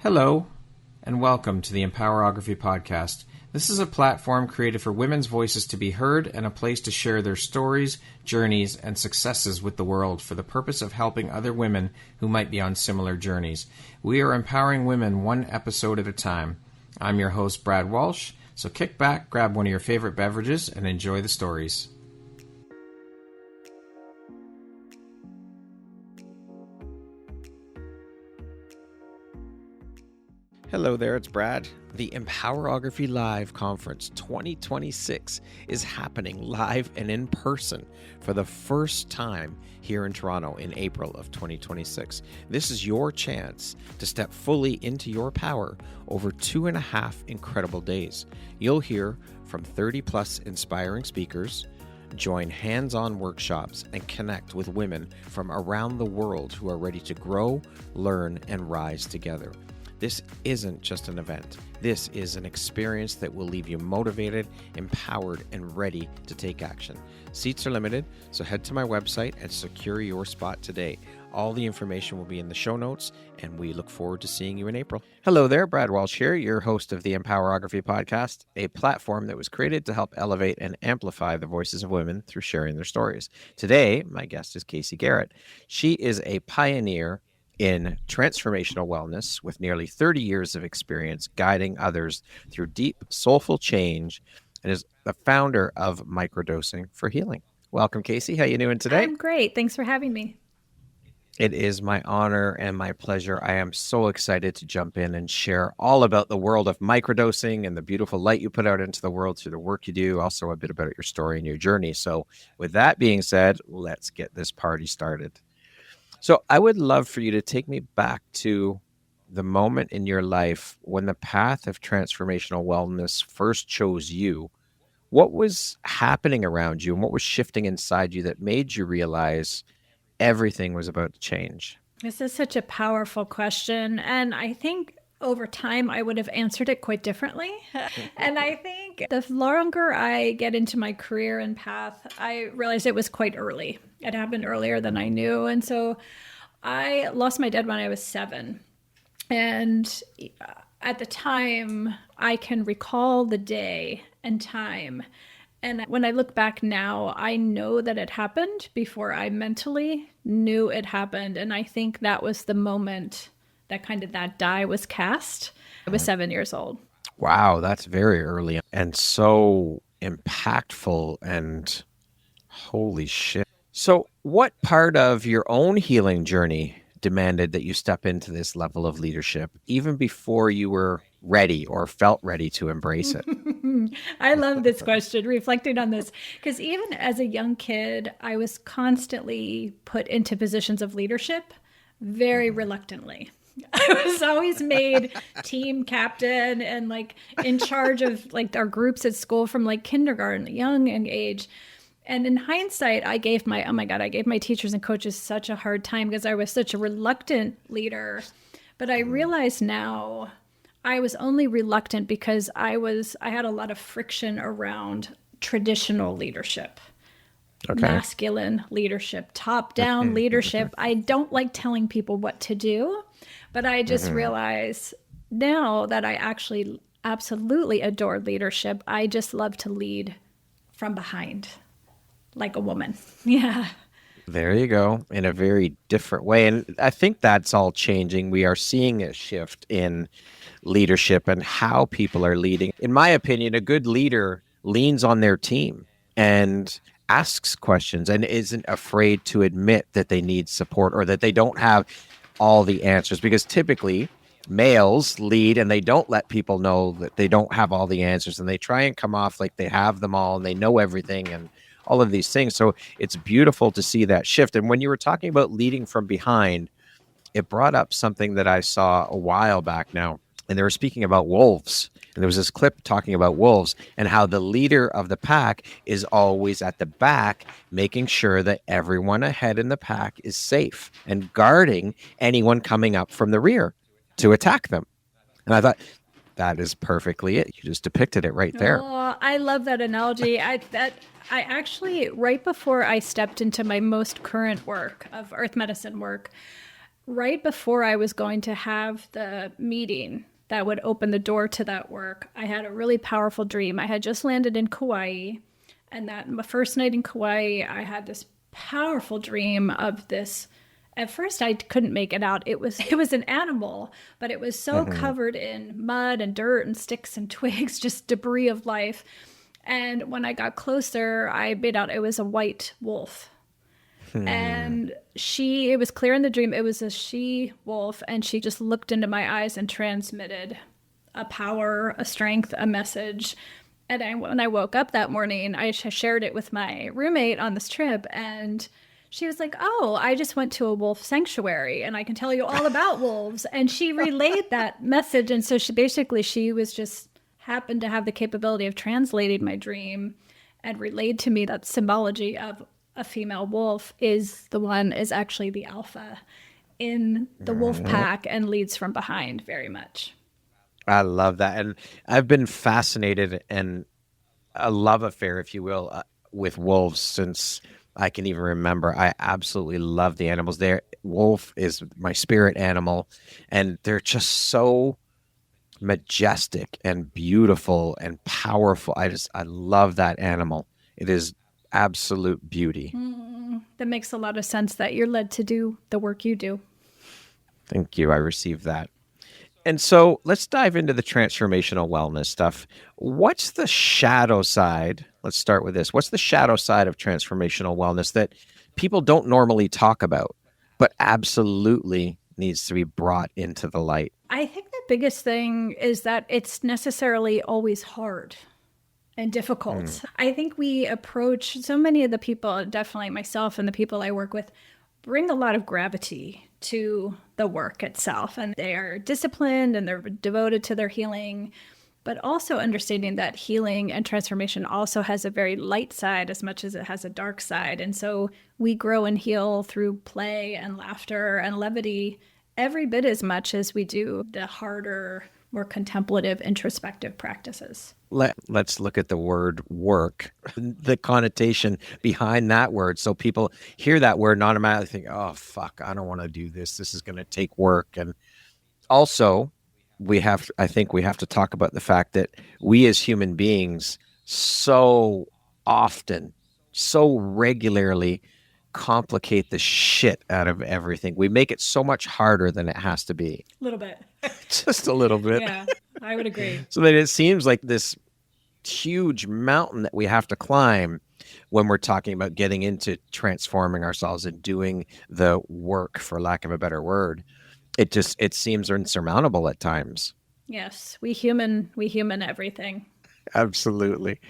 Hello, and welcome to the Empowerography Podcast. This is a platform created for women's voices to be heard and a place to share their stories, journeys, and successes with the world for the purpose of helping other women who might be on similar journeys. We are empowering women one episode at a time. I'm your host, Brad Walsh, so kick back, grab one of your favorite beverages, and enjoy the stories. Hello there, it's Brad. The Empowerography Live Conference 2026 is happening live and in person for the first time here in Toronto in April of 2026. This is your chance to step fully into your power over 2.5 incredible days. You'll hear from 30 plus inspiring speakers, join hands-on workshops, and connect with women from around the world who are ready to grow, learn, and rise together. This isn't just an event. This is an experience that will leave you motivated, empowered, and ready to take action. Seats are limited, so head to my website and secure your spot today. All the information will be in the show notes, and we look forward to seeing you in April. Hello there, Brad Walsh here, your host of the Empowerography Podcast, a platform that was created to help elevate and amplify the voices of women through sharing their stories. Today, my guest is Kayse Gehret. She is a pioneer in transformational wellness with nearly 30 years of experience guiding others through deep, soulful change, and is the founder of Microdosing for Healing. Welcome, Kayse. How you doing today? I'm great. Thanks for having me. It is my honor and my pleasure. I am so excited to jump in and share all about the world of microdosing and the beautiful light you put out into the world through the work you do, also a bit about your story and your journey. So with that being said, let's get this party started. So I would love for you to take me back to the moment in your life when the path of transformational wellness first chose you. What was happening around you and what was shifting inside you that made you realize everything was about to change? This is such a powerful question. And I think over time, I would have answered it quite differently. And I think the longer I get into my career and path, I realized it was quite early. It happened earlier than I knew. And so I lost my dad when I was 7. And at the time, I can recall the day and time. And when I look back now, I know that it happened before I mentally knew it happened. And I think that was the moment that kind of that die was cast. I was 7 years old. Wow, that's very early and so impactful and holy shit. So what part of your own healing journey demanded that you step into this level of leadership even before you were ready or felt ready to embrace it? I love this question, reflecting on this, because even as a young kid, I was constantly put into positions of leadership very reluctantly. I was always made team captain and like in charge of like our groups at school from like kindergarten, young age. And in hindsight, I gave my teachers and coaches such a hard time because I was such a reluctant leader. But I realize now I was only reluctant because I had a lot of friction around traditional leadership. Okay. Masculine leadership, top-down leadership. I don't like telling people what to do, but I just realize now that I actually absolutely adore leadership. I just love to lead from behind, like a woman. Yeah. There you go, in a very different way. And I think that's all changing. We are seeing a shift in leadership and how people are leading. In my opinion, a good leader leans on their team and asks questions and isn't afraid to admit that they need support or that they don't have all the answers, because typically males lead and they don't let people know that they don't have all the answers, and they try and come off like they have them all and they know everything and all of these things. So it's beautiful to see that shift. And when you were talking about leading from behind, it brought up something that I saw a while back now. And they were speaking about wolves. And there was this clip talking about wolves and how the leader of the pack is always at the back, making sure that everyone ahead in the pack is safe and guarding anyone coming up from the rear to attack them. And I thought, that is perfectly it. You just depicted it right there. Oh, I love that analogy. I actually, right before I stepped into my most current work of earth medicine work, Right before I was going to have the meeting that would open the door to that work, I had a really powerful dream. I had just landed in Kauai, and that my first night in Kauai, I had this powerful dream of this. At first, I couldn't make it out. It was an animal, but it was so covered in mud and dirt and sticks and twigs, just debris of life. And when I got closer, I made out it was a white wolf. And it was clear in the dream, it was a she wolf, and she just looked into my eyes and transmitted a power, a strength, a message. And when I woke up that morning, I shared it with my roommate on this trip, and she was like, "Oh, I just went to a wolf sanctuary, and I can tell you all about wolves." And she relayed that message. And so she was just happened to have the capability of translating my dream and relayed to me that symbology of a female wolf is actually the alpha in the wolf pack and leads from behind very much. I love that. And I've been fascinated and a love affair, if you will, with wolves since I can even remember. I absolutely love the animals. Wolf is my spirit animal, and they're just so majestic and beautiful and powerful. I love that animal. It is absolute beauty. That makes a lot of sense that you're led to do the work you do. Thank you. I received that. And so let's dive into the transformational wellness stuff. What's the shadow side? Let's start with this. What's the shadow side of transformational wellness that people don't normally talk about, but absolutely needs to be brought into the light? I think the biggest thing is that it's necessarily always hard and difficult. I think we approach so many of the people, definitely myself and the people I work with, bring a lot of gravity to the work itself. And they are disciplined and they're devoted to their healing, but also understanding that healing and transformation also has a very light side as much as it has a dark side. And so we grow and heal through play and laughter and levity every bit as much as we do the harder, more contemplative, introspective practices. Let's look at the word work, the connotation behind that word. So people hear that word and automatically think, oh, fuck, I don't want to do this. This is going to take work. And also, I think we have to talk about the fact that we as human beings so often, so regularly complicate the shit out of everything. We make it so much harder than it has to be. A little bit. Just a little bit. Yeah, I would agree. So that it seems like this huge mountain that we have to climb when we're talking about getting into transforming ourselves and doing the work, for lack of a better word. It seems insurmountable at times. Yes, we human everything. Absolutely.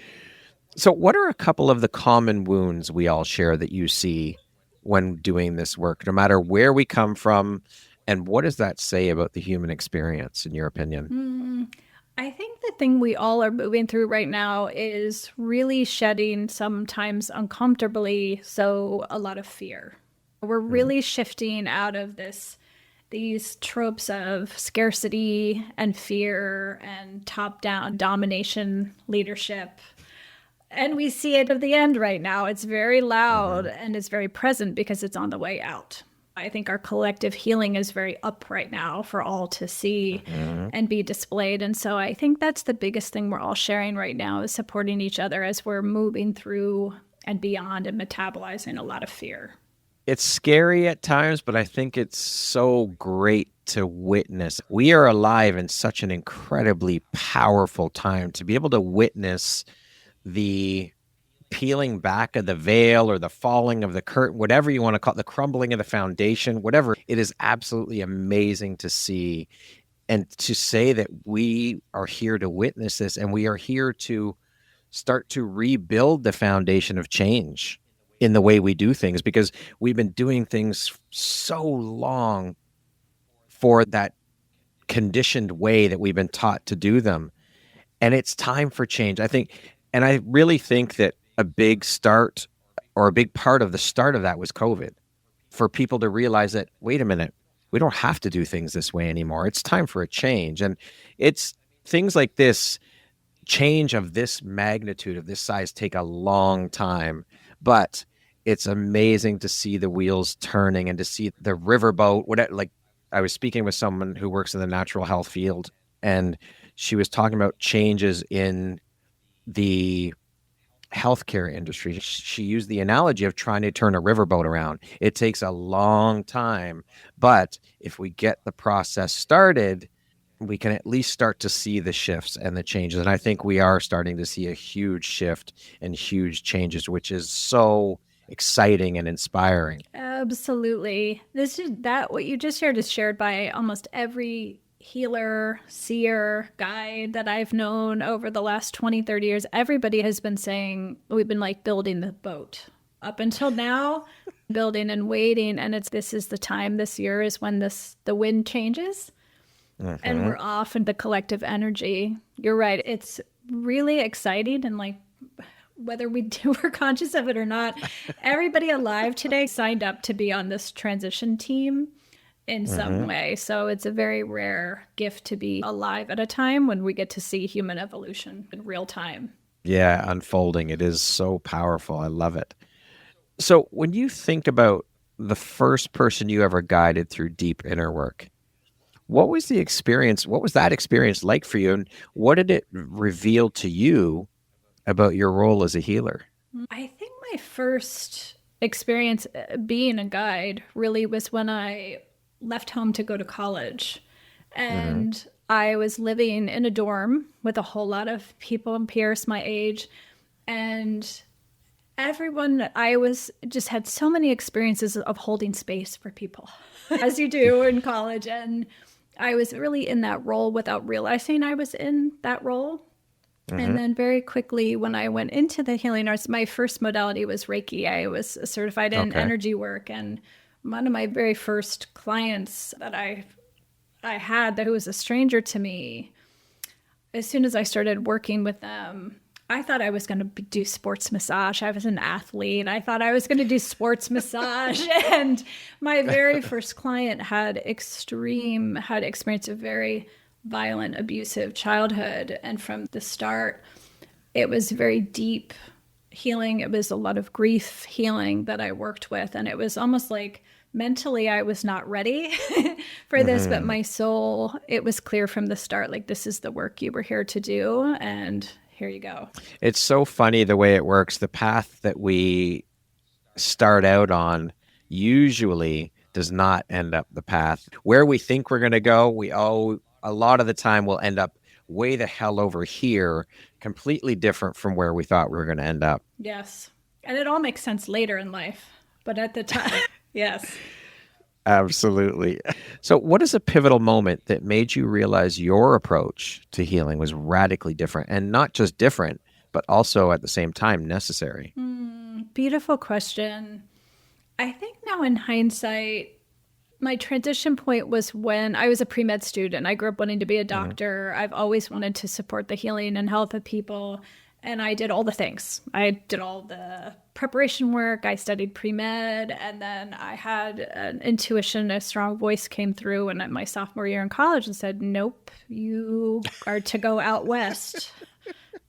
So what are a couple of the common wounds we all share that you see when doing this work, no matter where we come from? And what does that say about the human experience, in your opinion? I think the thing we all are moving through right now is really shedding, sometimes uncomfortably, so a lot of fear. We're really shifting out of these tropes of scarcity and fear and top-down domination leadership. And we see it at the end right now. It's very loud and it's very present because it's on the way out. I think our collective healing is very up right now for all to see and be displayed. And so I think that's the biggest thing we're all sharing right now is supporting each other as we're moving through and beyond and metabolizing a lot of fear. It's scary at times, but I think it's so great to witness. We are alive in such an incredibly powerful time to be able to witness the peeling back of the veil or the falling of the curtain, whatever you want to call it, the crumbling of the foundation, whatever. It is absolutely amazing to see and to say that we are here to witness this and we are here to start to rebuild the foundation of change in the way we do things, because we've been doing things so long for that conditioned way that we've been taught to do them. And it's time for change, I think. And I really think that a big start or a big part of the start of that was COVID, for people to realize that, wait a minute, we don't have to do things this way anymore. It's time for a change. And it's things like this, change of this magnitude, of this size, take a long time. But it's amazing to see the wheels turning and to see the riverboat. Like, I was speaking with someone who works in the natural health field, and she was talking about changes in the healthcare industry. She used the analogy of trying to turn a riverboat around. It takes a long time, but if we get the process started, we can at least start to see the shifts and the changes. And I think we are starting to see a huge shift and huge changes, which is so exciting and inspiring. Absolutely. What you just shared is shared by almost every healer, seer, guide that I've known over the last 20, 30 years. Everybody has been saying, we've been like building the boat. Up until now, building and waiting. And this is the time this year is when the wind changes. And we're off in the collective energy. You're right. It's really exciting. And like, whether we're conscious of it or not, everybody alive today signed up to be on this transition team in some way. So it's a very rare gift to be alive at a time when we get to see human evolution in real time. Yeah, unfolding. It is so powerful. I love it. So when you think about the first person you ever guided through deep inner work, what was the experience? What was that experience like for you? And what did it reveal to you about your role as a healer? I think my first experience being a guide really was when I left home to go to college. And I was living in a dorm with a whole lot of people and peers my age. And just had so many experiences of holding space for people, as you do in college. And I was really in that role without realizing I was in that role. And then very quickly, when I went into the healing arts, my first modality was Reiki. I was certified in energy work. And one of my very first clients that I had, who was a stranger to me, as soon as I started working with them, I thought I was going to do sports massage. I was an athlete. I thought I was going to do sports massage. And my very first client had experienced a very violent, abusive childhood. And from the start, it was very deep healing. It was a lot of grief healing that I worked with. And it was almost like mentally I was not ready for this, but my soul, it was clear from the start, like, this is the work you were here to do. And here you go. It's so funny the way it works. The path that we start out on usually does not end up the path where we think we're going to go. A lot of the time we'll end up way the hell over here, completely different from where we thought we were going to end up. Yes. And it all makes sense later in life. But at the time, yes. Absolutely. So what is a pivotal moment that made you realize your approach to healing was radically different, and not just different, but also at the same time necessary? Beautiful question. I think now in hindsight, my transition point was when I was a pre-med student. I grew up wanting to be a doctor. I've always wanted to support the healing and health of people. And I did all the things. I did all the preparation work. I studied pre-med. And then I had an intuition, a strong voice came through and at my sophomore year in college and said, nope, you are to go out west.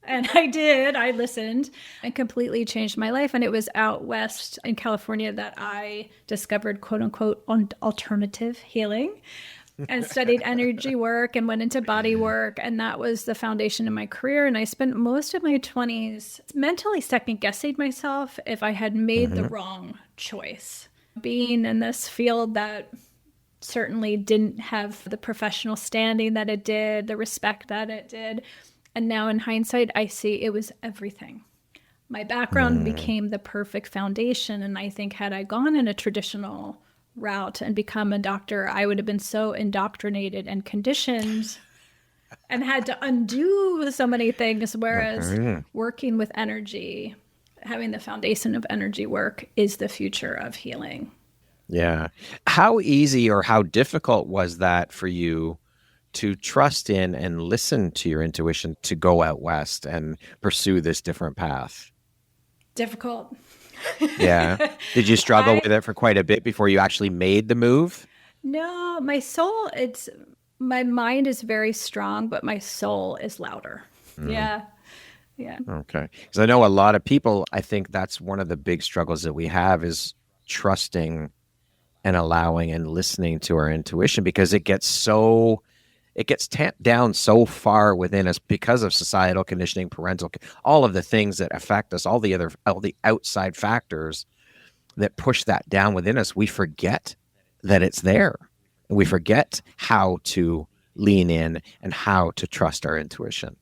And I did. I listened and completely changed my life. And it was out west in California that I discovered, quote unquote, alternative healing and studied energy work and went into body work. And that was the foundation of my career. And I spent most of my 20s mentally second guessing myself if I had made the wrong choice. Being in this field that certainly didn't have the professional standing that it did, the respect that it did. And now in hindsight, I see it was everything. My background became the perfect foundation. And I think had I gone in a traditional route and become a doctor, I would have been so indoctrinated and conditioned and had to undo so many things. Whereas working with energy, having the foundation of energy work is the future of healing. Yeah. How easy or how difficult was that for you to trust in and listen to your intuition to go out west and pursue this different path? Difficult. Yeah. Did you struggle with it for quite a bit before you actually made the move? No, my mind is very strong, but my soul is louder. Yeah. Yeah. Okay. Because I know a lot of people, I think that's one of the big struggles that we have is trusting and allowing and listening to our intuition, because it gets tamped down so far within us because of societal conditioning, all of the things that affect us, all the outside factors that push that down within us. We forget that it's there. And we forget how to lean in and how to trust our intuition.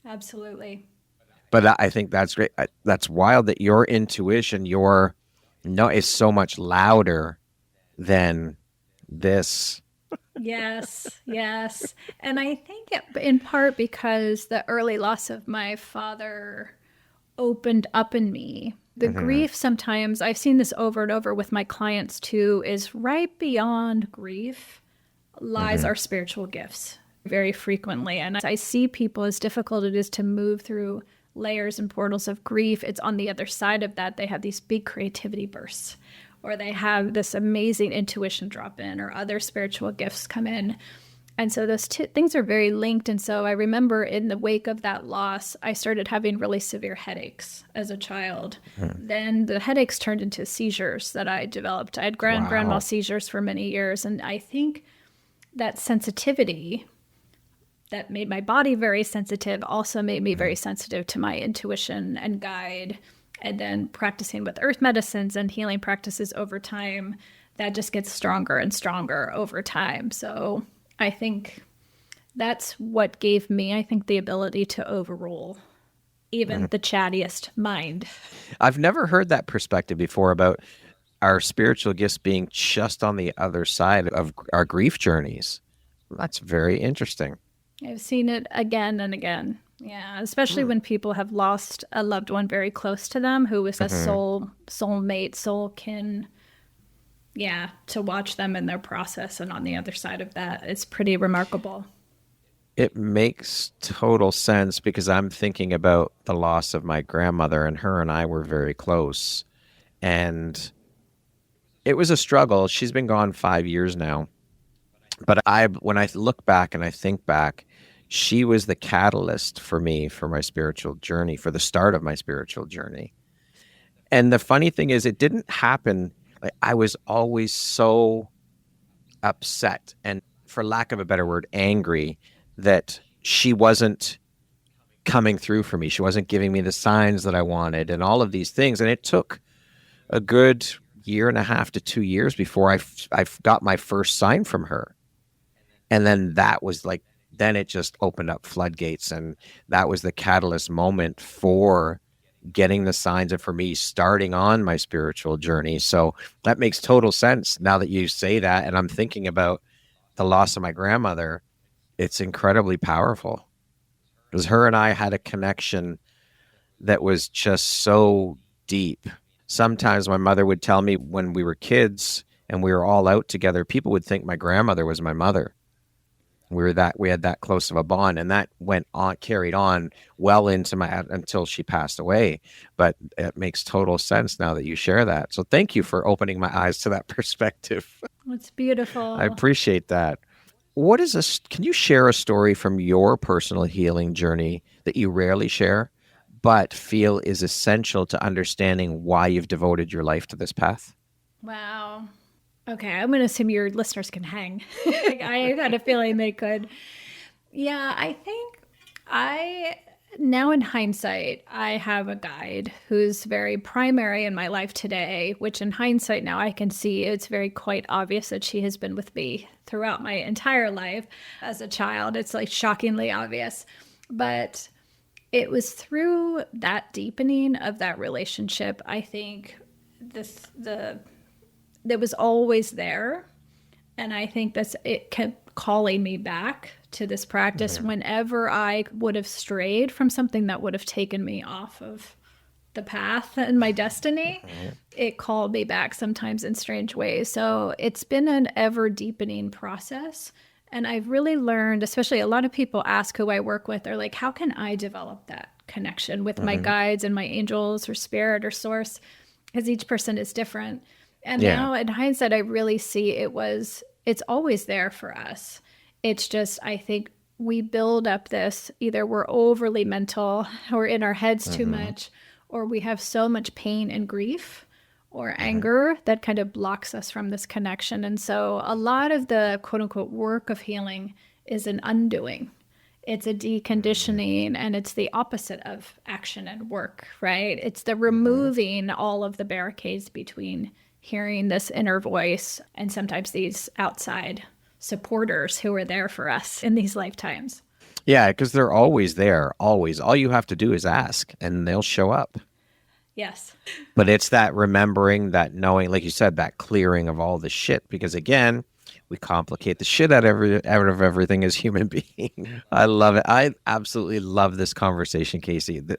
Absolutely. But I think that's great. That's wild that your intuition, is so much louder than this. Yes, yes. And I think in part because the early loss of my father opened up in me. The grief sometimes, I've seen this over and over with my clients too, is right beyond grief lies our spiritual gifts very frequently. And I see people, as difficult it is to move through layers and portals of grief, it's on the other side of that. They have these big creativity bursts, or they have this amazing intuition drop in, or other spiritual gifts come in. And so those two things are very linked. And so I remember in the wake of that loss, I started having really severe headaches as a child. Then the headaches turned into seizures that I developed. I had grand mal seizures for many years. And I think that sensitivity that made my body very sensitive also made me very sensitive to my intuition and guide. And then practicing with earth medicines and healing practices over time, that just gets stronger and stronger over time. So I think that's what gave me, I think, the ability to overrule even the chattiest mind. I've never heard that perspective before about our spiritual gifts being just on the other side of our grief journeys. That's very interesting. I've seen it again and again. Yeah, especially when people have lost a loved one very close to them who was a soulmate, soul kin. Yeah, to watch them in their process and on the other side of that, it's pretty remarkable. It makes total sense because I'm thinking about the loss of my grandmother, and her and I were very close. And it was a struggle. She's been gone 5 years now. But when I look back and I think back, she was the catalyst for me for my spiritual journey, for the start of my spiritual journey. And the funny thing is, it didn't happen. Like, I was always so upset and, for lack of a better word, angry that she wasn't coming through for me. She wasn't giving me the signs that I wanted and all of these things. And it took a good 1.5 to 2 years before I got my first sign from her. And then that was like, then it just opened up floodgates. And that was the catalyst moment for getting the signs and for me starting on my spiritual journey. So that makes total sense now that you say that. And I'm thinking about the loss of my grandmother. It's incredibly powerful because her and I had a connection that was just so deep. Sometimes my mother would tell me when we were kids and we were all out together, people would think my grandmother was my mother. We had that close of a bond, and that carried on well into until she passed away. But it makes total sense now that you share that. So thank you for opening my eyes to that perspective. It's beautiful. I appreciate that. Can you share a story from your personal healing journey that you rarely share, but feel is essential to understanding why you've devoted your life to this path? Wow. Okay, I'm going to assume your listeners can hang. I had a feeling they could. Yeah, I think now in hindsight, I have a guide who's very primary in my life today, which in hindsight now I can see it's very quite obvious that she has been with me throughout my entire life as a child. It's like shockingly obvious. But it was through that deepening of that relationship, I think that was always there. And I think it kept calling me back to this practice whenever I would have strayed from something that would have taken me off of the path and my destiny. It called me back sometimes in strange ways. So it's been an ever deepening process. And I've really learned, especially a lot of people ask who I work with, they're like, how can I develop that connection with my guides and my angels or spirit or source? Because each person is different. And now in hindsight, I really see it's always there for us. It's just, I think, we build up this, either we're overly mental or in our heads too much, or we have so much pain and grief or anger that kind of blocks us from this connection. And so a lot of the quote unquote work of healing is an undoing. It's a deconditioning, and it's the opposite of action and work, right? It's the removing all of the barricades between hearing this inner voice and sometimes these outside supporters who are there for us in these lifetimes. Yeah, because they're always there, always. All you have to do is ask, and they'll show up. Yes. But it's that remembering, that knowing, like you said, that clearing of all the shit. Because again, we complicate the shit out of everything as human beings. I love it. I absolutely love this conversation, Kayse.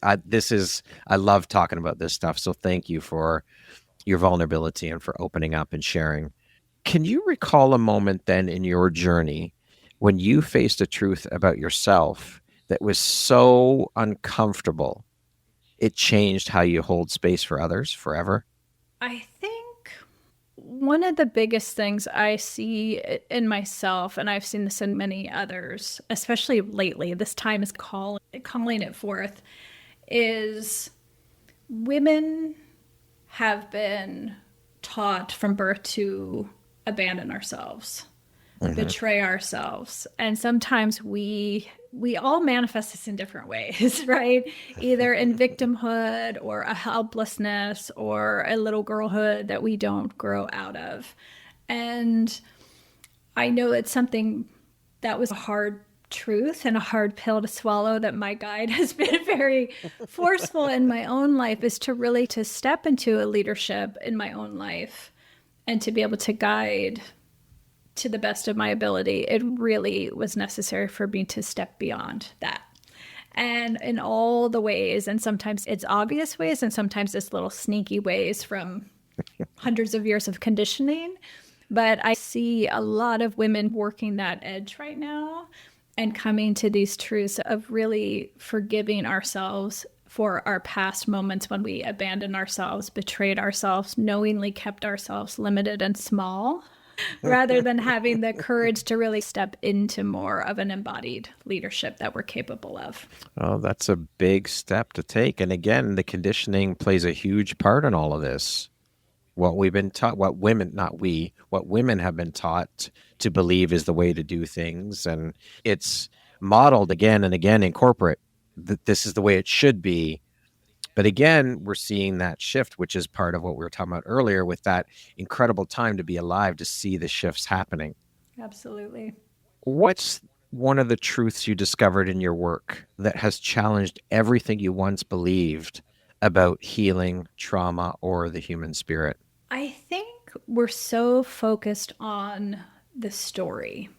I love talking about this stuff. So thank you for your vulnerability and for opening up and sharing. Can you recall a moment then in your journey when you faced a truth about yourself that was so uncomfortable, it changed how you hold space for others forever? I think one of the biggest things I see in myself, and I've seen this in many others, especially lately, this time is calling it forth, is women have been taught from birth to abandon ourselves, betray ourselves. And sometimes we all manifest this in different ways, right? Either in victimhood or a helplessness or a little girlhood that we don't grow out of. And I know it's something that was a hard truth and a hard pill to swallow that my guide has been very forceful in my own life, is to step into a leadership in my own life and to be able to guide to the best of my ability. It really was necessary for me to step beyond that. And in all the ways, and sometimes it's obvious ways, and sometimes it's little sneaky ways from hundreds of years of conditioning. But I see a lot of women working that edge right now and coming to these truths of really forgiving ourselves for our past moments when we abandoned ourselves, betrayed ourselves, knowingly kept ourselves limited and small, rather than having the courage to really step into more of an embodied leadership that we're capable of. Oh, that's a big step to take. And again, the conditioning plays a huge part in all of this. What we've been taught, what women have been taught to believe is the way to do things. And it's modeled again and again in corporate that this is the way it should be. But again, we're seeing that shift, which is part of what we were talking about earlier, with that incredible time to be alive, to see the shifts happening. Absolutely. What's one of the truths you discovered in your work that has challenged everything you once believed about healing, trauma, or the human spirit? I think we're so focused on the story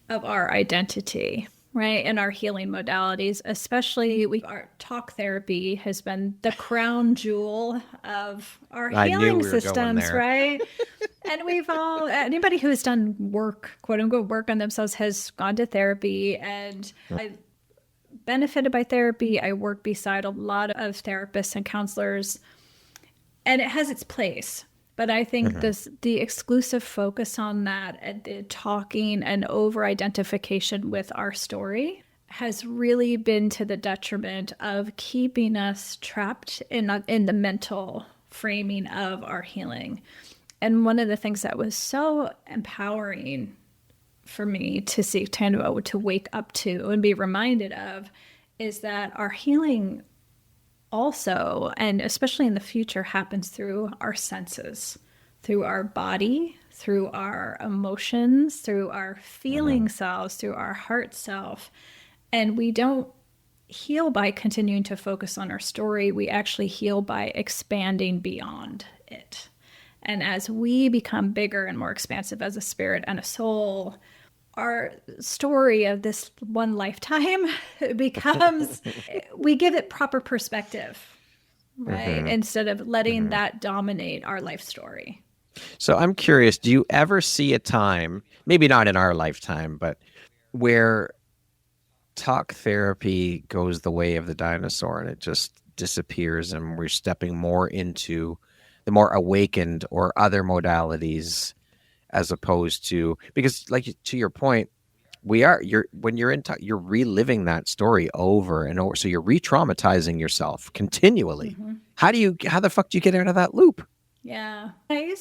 of our identity, right? And our healing modalities, especially our talk therapy has been the crown jewel of our healing systems, right? And anybody who has done work, quote unquote, work on themselves has gone to therapy. And I benefited by therapy. I work beside a lot of therapists and counselors, and it has its place. But I think the exclusive focus on that and the talking and over-identification with our story has really been to the detriment of keeping us trapped in the mental framing of our healing. And one of the things that was so empowering for me to see, to wake up to and be reminded of, is that our healing also, and especially in the future, happens through our senses, through our body, through our emotions, through our feeling selves, through our heart self. And we don't heal by continuing to focus on our story. We actually heal by expanding beyond it. And as we become bigger and more expansive as a spirit and a soul, our story of this one lifetime becomes, we give it proper perspective, right? Instead of letting that dominate our life story. So I'm curious, do you ever see a time, maybe not in our lifetime, but where talk therapy goes the way of the dinosaur and it just disappears and we're stepping more into the more awakened or other modalities, as opposed to, because like to your point, We are. When you're you're reliving that story over and over. So you're re-traumatizing yourself continually. Mm-hmm. How the fuck do you get out of that loop? Yeah. I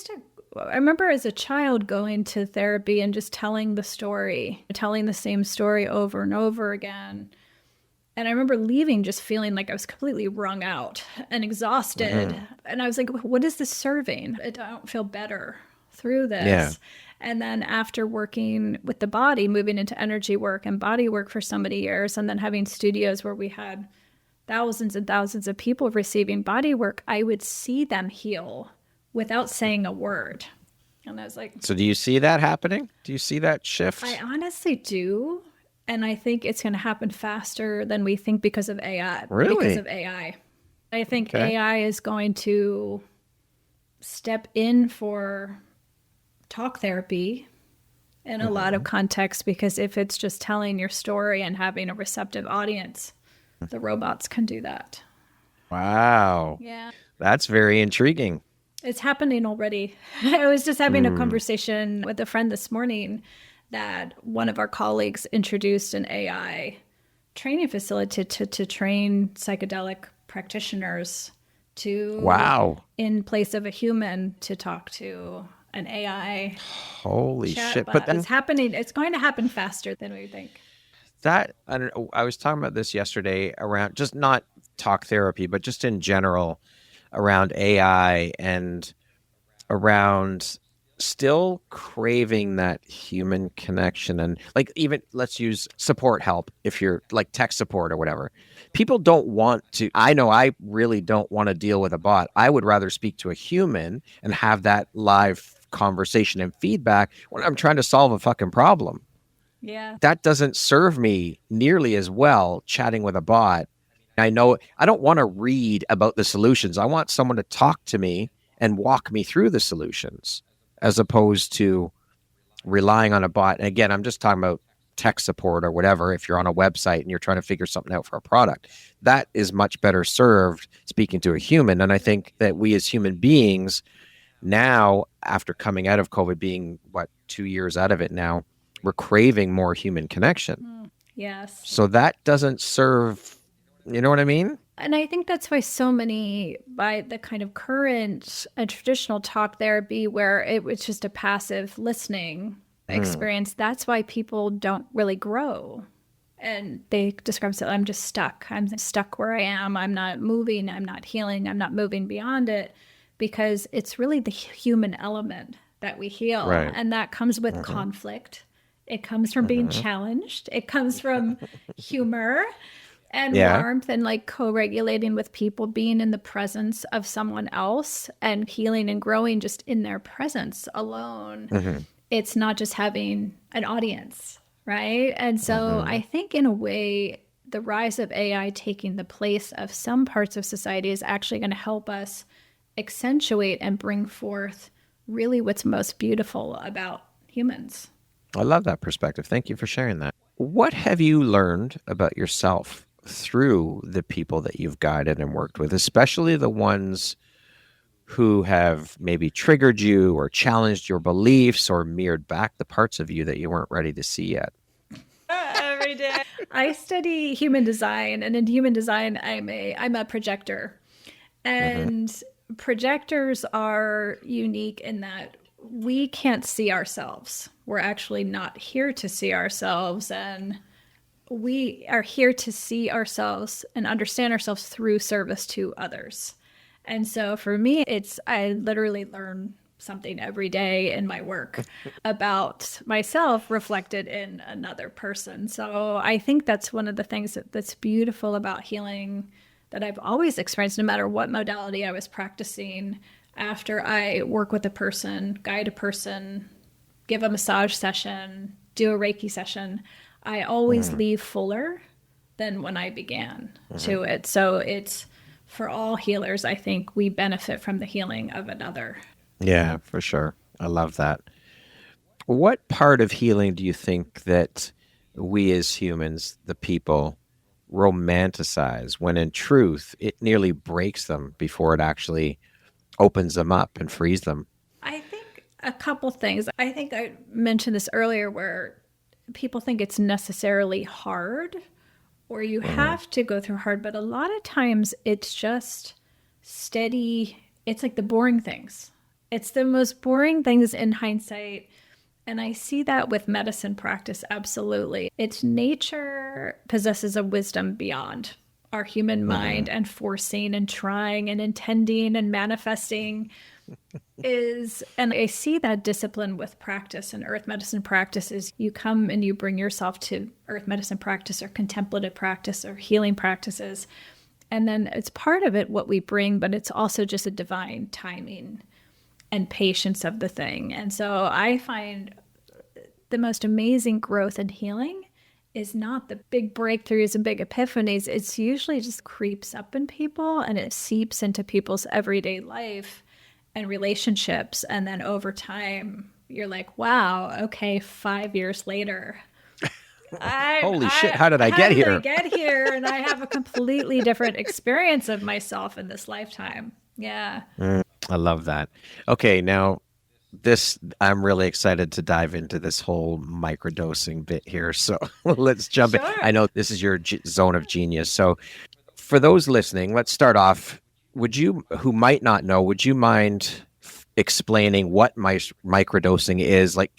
remember as a child going to therapy and just telling the same story over and over again. And I remember leaving just feeling like I was completely wrung out and exhausted. Mm-hmm. And I was like, what is this serving? I don't feel better through this. Yeah. And then after working with the body, moving into energy work and body work for so many years, and then having studios where we had thousands and thousands of people receiving body work, I would see them heal without saying a word. And I was like, so do you see that happening? Do you see that shift? I honestly do. And I think it's going to happen faster than we think because of AI. Really? Because of AI. I think AI is going to step in for talk therapy in a lot of contexts, because if it's just telling your story and having a receptive audience, the robots can do that. Wow. Yeah. That's very intriguing. It's happening already. I was just having a conversation with a friend this morning that one of our colleagues introduced an AI training facilitator to train psychedelic practitioners to, in place of a human, to talk to an AI. Holy shit. But But then it's happening. It's going to happen faster than we think. I don't know, I was talking about this yesterday around just not talk therapy, but just in general around AI and around still craving that human connection. And like, even let's use support help, if you're like tech support or whatever. People don't want to, I know I really don't want to deal with a bot. I would rather speak to a human and have that live conversation and feedback when I'm trying to solve a fucking problem. Yeah. That doesn't serve me nearly as well chatting with a bot. I know I don't want to read about the solutions. I want someone to talk to me and walk me through the solutions, as opposed to relying on a bot. And again, I'm just talking about tech support or whatever. If you're on a website and you're trying to figure something out for a product, that is much better served speaking to a human. And I think that we as human beings now, after coming out of COVID, being 2 years out of it now, we're craving more human connection. Yes. So that doesn't serve, you know what I mean? And I think that's why so many, by the kind of current and traditional talk therapy, where it was just a passive listening experience, that's why people don't really grow. And they describe it, I'm just stuck. I'm stuck where I am. I'm not moving. I'm not healing. I'm not moving beyond it, because it's really the human element that we heal. Right. And that comes with conflict. It comes from being challenged. It comes from humor and warmth, and like co-regulating with people, being in the presence of someone else and healing and growing just in their presence alone. It's not just having an audience, right? And so I think in a way, the rise of AI taking the place of some parts of society is actually going to help us accentuate and bring forth really what's most beautiful about humans. I love that perspective. Thank you for sharing that. What have you learned about yourself through the people that you've guided and worked with, especially the ones who have maybe triggered you or challenged your beliefs or mirrored back the parts of you that you weren't ready to see yet? Every day. I study human design, and in human design, I'm a projector. And projectors are unique in that we can't see ourselves. We're actually not here to see ourselves, and we are here to see ourselves and understand ourselves through service to others. And so for me, I literally learn something every day in my work about myself reflected in another person. So I think that's one of the things that's beautiful about healing that I've always experienced, no matter what modality I was practicing. After I work with a person, guide a person, give a massage session, do a Reiki session, I always leave fuller than when I began to it. So it's, for all healers, I think we benefit from the healing of another. Yeah, for sure. I love that. What part of healing do you think that we as humans, the people, romanticize, when in truth it nearly breaks them before it actually opens them up and frees them? I think a couple things. I think I mentioned this earlier, where people think it's necessarily hard or you have to go through hard, but a lot of times it's just steady. It's like the boring things. It's the most boring things in hindsight. And I see that with medicine practice, absolutely. It's nature possesses a wisdom beyond our human mind, and forcing and trying and intending and manifesting and I see that discipline with practice and earth medicine practice is you come and you bring yourself to earth medicine practice or contemplative practice or healing practices. And then it's part of it what we bring, but it's also just a divine timing and patience of the thing. And so I find the most amazing growth and healing is not the big breakthroughs and big epiphanies. It's usually just creeps up in people and it seeps into people's everyday life and relationships. And then over time, you're like, wow, okay, 5 years later. Holy shit, how did I get here? How did I get here? And I have a completely different experience of myself in this lifetime. Yeah. I love that. Okay, now I'm really excited to dive into this whole microdosing bit here. So let's jump in. I know this is your zone of genius. So for those listening, let's start off. Who might not know, would you mind explaining what microdosing is? Like,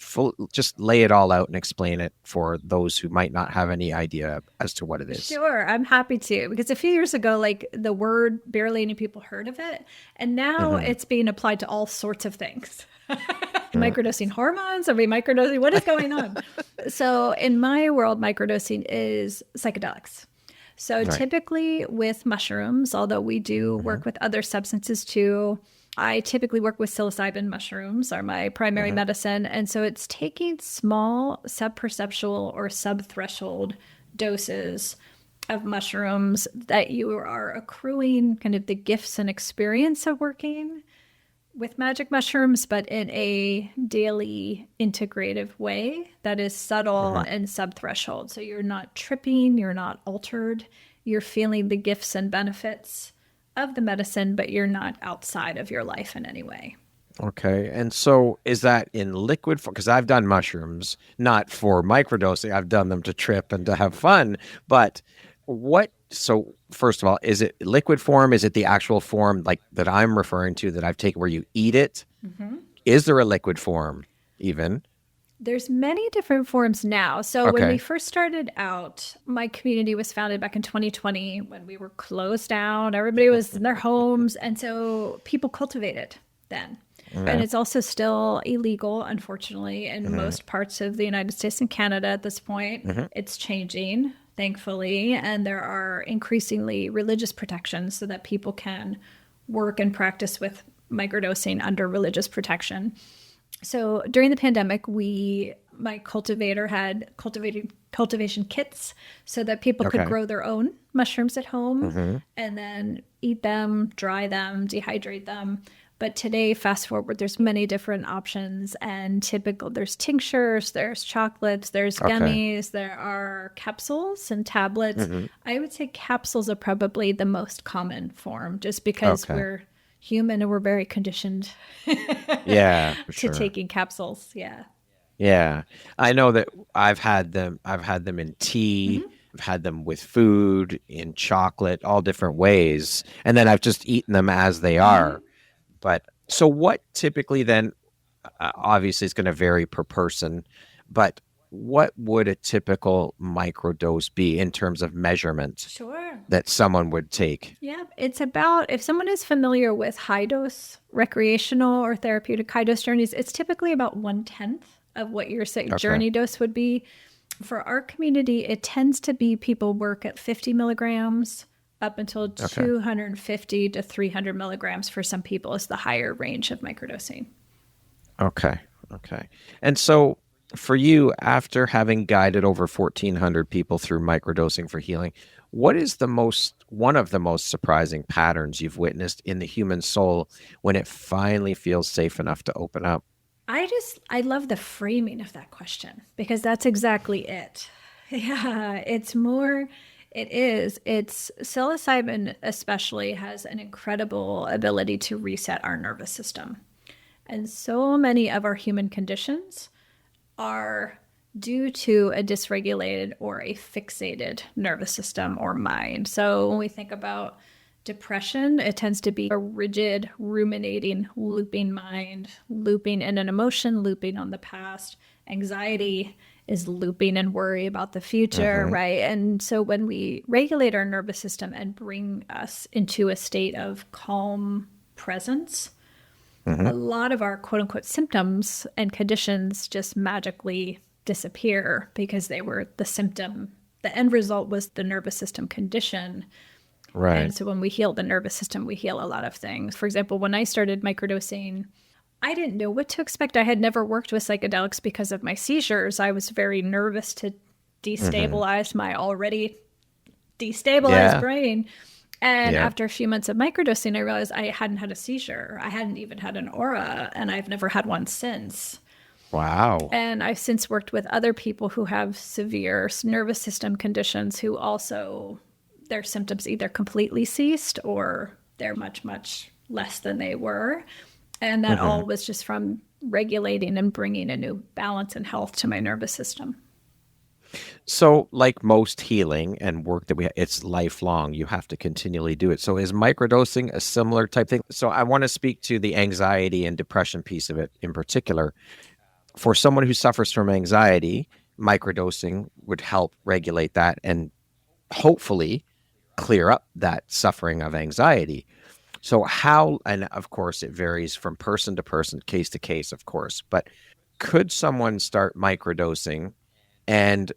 just lay it all out and explain it for those who might not have any idea as to what it is. Sure, I'm happy to. Because a few years ago, like the word, barely any people heard of it. And now it's being applied to all sorts of things. Microdosing hormones? Are we microdosing? What is going on? So in my world, microdosing is psychedelics. So typically with mushrooms, although we do work with other substances too, I typically work with psilocybin mushrooms are my primary medicine. And so it's taking small subperceptual or subthreshold doses of mushrooms that you are accruing kind of the gifts and experience of working with magic mushrooms, but in a daily integrative way that is subtle and subthreshold. So you're not tripping, you're not altered, you're feeling the gifts and benefits of the medicine, but you're not outside of your life in any way. Okay. And so is that in liquid form? Because I've done mushrooms, not for microdosing. I've done them to trip and to have fun. But so first of all, is it liquid form? Is it the actual form like that I'm referring to that I've taken where you eat it? Is there a liquid form even? There's many different forms now. So when we first started out, my community was founded back in 2020 when we were closed down. Everybody was in their homes. And so people cultivated then. And it's also still illegal, unfortunately, in most parts of the United States and Canada at this point. It's changing, thankfully. And there are increasingly religious protections so that people can work and practice with microdosing under religious protection. So during the pandemic, my cultivator had cultivation kits so that people could grow their own mushrooms at home and then eat them, dry them, dehydrate them. But today, fast forward, there's many different options and there's tinctures, there's chocolates, there's gummies, there are capsules and tablets. I would say capsules are probably the most common form just because we're human and we're very conditioned to taking capsules. Yeah. I know that I've had them in tea. I've had them with food, in chocolate, all different ways. And then I've just eaten them as they are. But so what typically then, obviously it's going to vary per person, but what would a typical microdose be in terms of measurement that someone would take? Yeah, it's about, if someone is familiar with high dose recreational or therapeutic high dose journeys, it's typically about 1/10 of what your journey dose would be. For our community, it tends to be people work at 50 milligrams up until 250 to 300 milligrams for some people is the higher range of microdosing. Okay. And so for you, after having guided over 1,400 people through microdosing for healing, what is one of the most surprising patterns you've witnessed in the human soul when it finally feels safe enough to open up? I love the framing of that question because that's exactly it. Yeah, it's psilocybin especially has an incredible ability to reset our nervous system. And so many of our human conditions are due to a dysregulated or a fixated nervous system or mind. So when we think about depression, it tends to be a rigid, ruminating, looping mind, looping in an emotion, looping on the past. Anxiety is looping and worry about the future, right? And so when we regulate our nervous system and bring us into a state of calm presence, a lot of our quote unquote symptoms and conditions just magically disappear because they were the symptom. The end result was the nervous system condition. Right. And so when we heal the nervous system, we heal a lot of things. For example, when I started microdosing, I didn't know what to expect. I had never worked with psychedelics because of my seizures. I was very nervous to destabilize my already destabilized brain. And after a few months of microdosing, I realized I hadn't had a seizure. I hadn't even had an aura, and I've never had one since. Wow. And I've since worked with other people who have severe nervous system conditions who also, their symptoms either completely ceased or they're much, much less than they were. And that all was just from regulating and bringing a new balance and health to my nervous system. So like most healing and work that it's lifelong. You have to continually do it. So is microdosing a similar type thing? So I want to speak to the anxiety and depression piece of it in particular. For someone who suffers from anxiety, microdosing would help regulate that and hopefully clear up that suffering of anxiety. So how, and of course it varies from person to person, case to case, of course, but could someone start microdosing and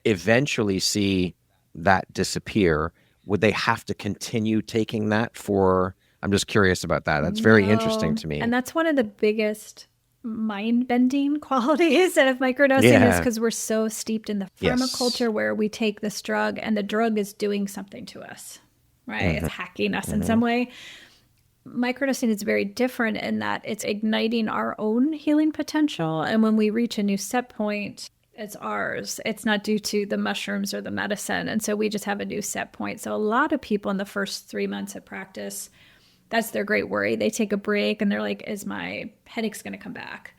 eventually see that disappear? Would they have to continue taking that for, I'm just curious about that. That's very interesting to me. And that's one of the biggest mind-bending qualities of microdosing is because we're so steeped in the pharmaculture where we take this drug and the drug is doing something to us, right? It's hacking us in some way. Microdosing is very different in that it's igniting our own healing potential. And when we reach a new set point, it's ours. It's not due to the mushrooms or the medicine. And so we just have a new set point. So a lot of people in the first 3 months of practice, that's their great worry. They take a break and they're like, is my headache's going to come back?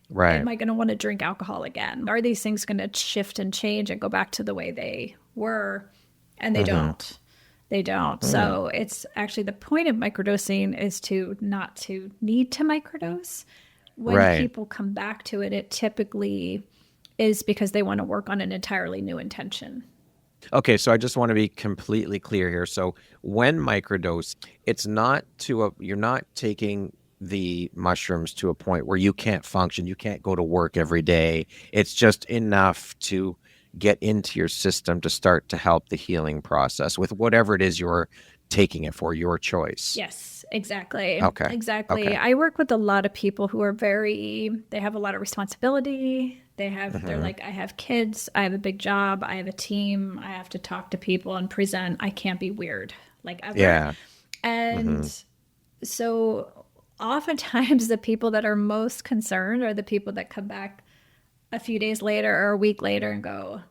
Right. Am I going to want to drink alcohol again? Are these things going to shift and change and go back to the way they were? And they don't. They don't. So it's actually the point of microdosing is to not to need to microdose. When people come back to it, it typically is because they want to work on an entirely new intention. Okay, so I just want to be completely clear here. So when microdose, it's not you're not taking the mushrooms to a point where you can't function, you can't go to work every day. It's just enough to get into your system to start to help the healing process with whatever it is you're taking it for, your choice. Yes, exactly. Okay. Exactly. Okay. I work with a lot of people who are they have a lot of responsibility. They're like, I have kids, I have a big job, I have a team, I have to talk to people and present. I can't be weird, like ever. Yeah. And so oftentimes the people that are most concerned are the people that come back a few days later or a week later and go,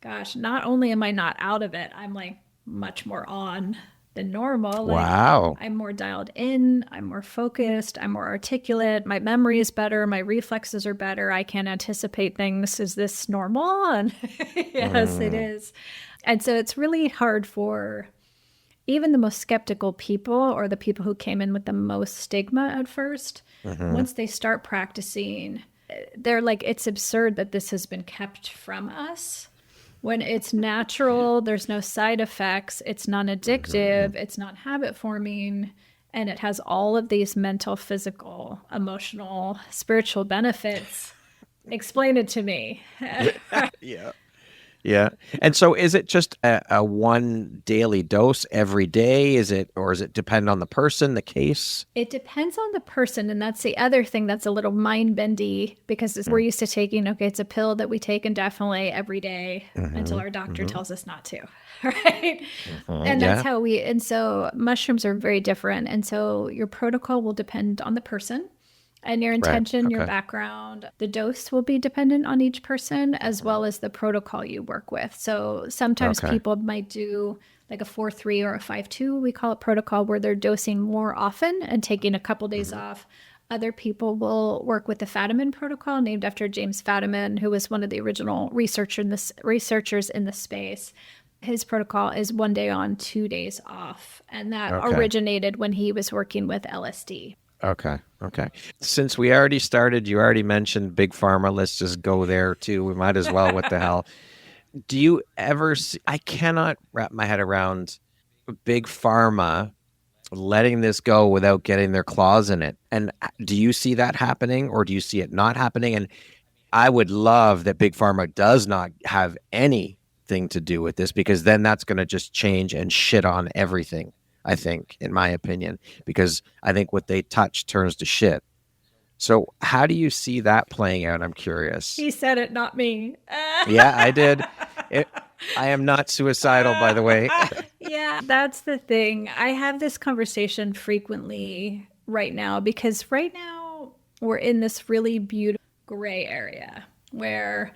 gosh, not only am I not out of it, I'm like much more on than normal. Like, wow. I'm more dialed in, I'm more focused, I'm more articulate, my memory is better, my reflexes are better, I can anticipate things. Is this normal? And yes, it is. And so it's really hard for even the most skeptical people or the people who came in with the most stigma at first. Once they start practicing, they're like, it's absurd that this has been kept from us. When it's natural, there's no side effects, it's non-addictive, it's not habit forming, and it has all of these mental, physical, emotional, spiritual benefits. Explain it to me. Yeah. Yeah. And so is it just a one daily dose every day? Or is it depend on the person, the case? It depends on the person. And that's the other thing that's a little mind bendy because we're used to taking, okay, it's a pill that we take indefinitely every day until our doctor tells us not to. Right. And that's how and so mushrooms are very different. And so your protocol will depend on the person. And your intention, your background, the dose will be dependent on each person as well as the protocol you work with. So sometimes people might do like a 4-3 or a 5-2, we call it protocol, where they're dosing more often and taking a couple days off. Other people will work with the Fadiman protocol, named after James Fadiman, who was one of the original researchers in the space. His protocol is 1 day on, 2 days off. And that originated when he was working with LSD. Okay. Since we already started, you already mentioned Big Pharma. Let's just go there too. We might as well. What the hell? Do you ever see, I cannot wrap my head around Big Pharma letting this go without getting their claws in it. And do you see that happening, or do you see it not happening? And I would love that Big Pharma does not have anything to do with this, because then that's going to just change and shit on everything, I think, in my opinion, because I think what they touch turns to shit. So how do you see that playing out? I'm curious. He said it, not me. Yeah, I did. I am not suicidal, by the way. Yeah, that's the thing. I have this conversation frequently right now, because right now we're in this really beautiful gray area where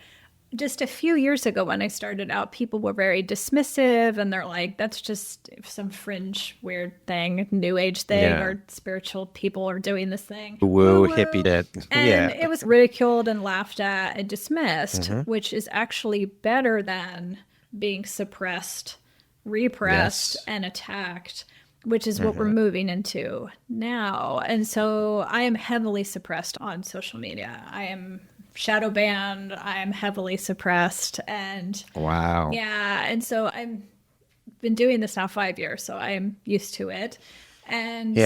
just a few years ago when I started out, people were very dismissive, and they're like, that's just some fringe weird thing, new age thing, or spiritual people are doing this thing. Woo, hippie shit. And it was ridiculed and laughed at and dismissed, which is actually better than being suppressed, repressed, and attacked, which is what we're moving into now. And so I am heavily suppressed on social media. I am shadow banned. I am heavily suppressed. And wow. Yeah. And so I've been doing this now 5 years, so I am used to it. And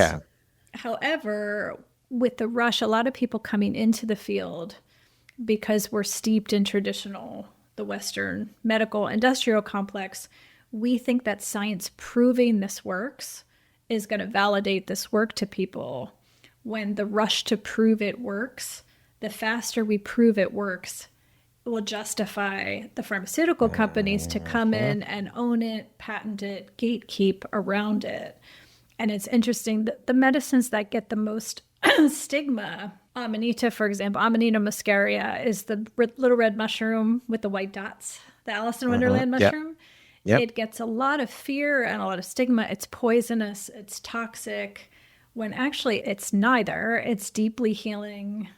however, with the rush, a lot of people coming into the field, because we're steeped in the Western medical industrial complex, we think that science proving this works is going to validate this work to people, when the rush to prove it works, the faster we prove it works, will justify the pharmaceutical companies to come in and own it, patent it, gatekeep around it. And it's interesting that the medicines that get the most stigma, Amanita, for example, Amanita muscaria is the little red mushroom with the white dots, the Alice in Wonderland mushroom. Yep. It gets a lot of fear and a lot of stigma. It's poisonous, it's toxic, when actually it's neither. It's deeply healing,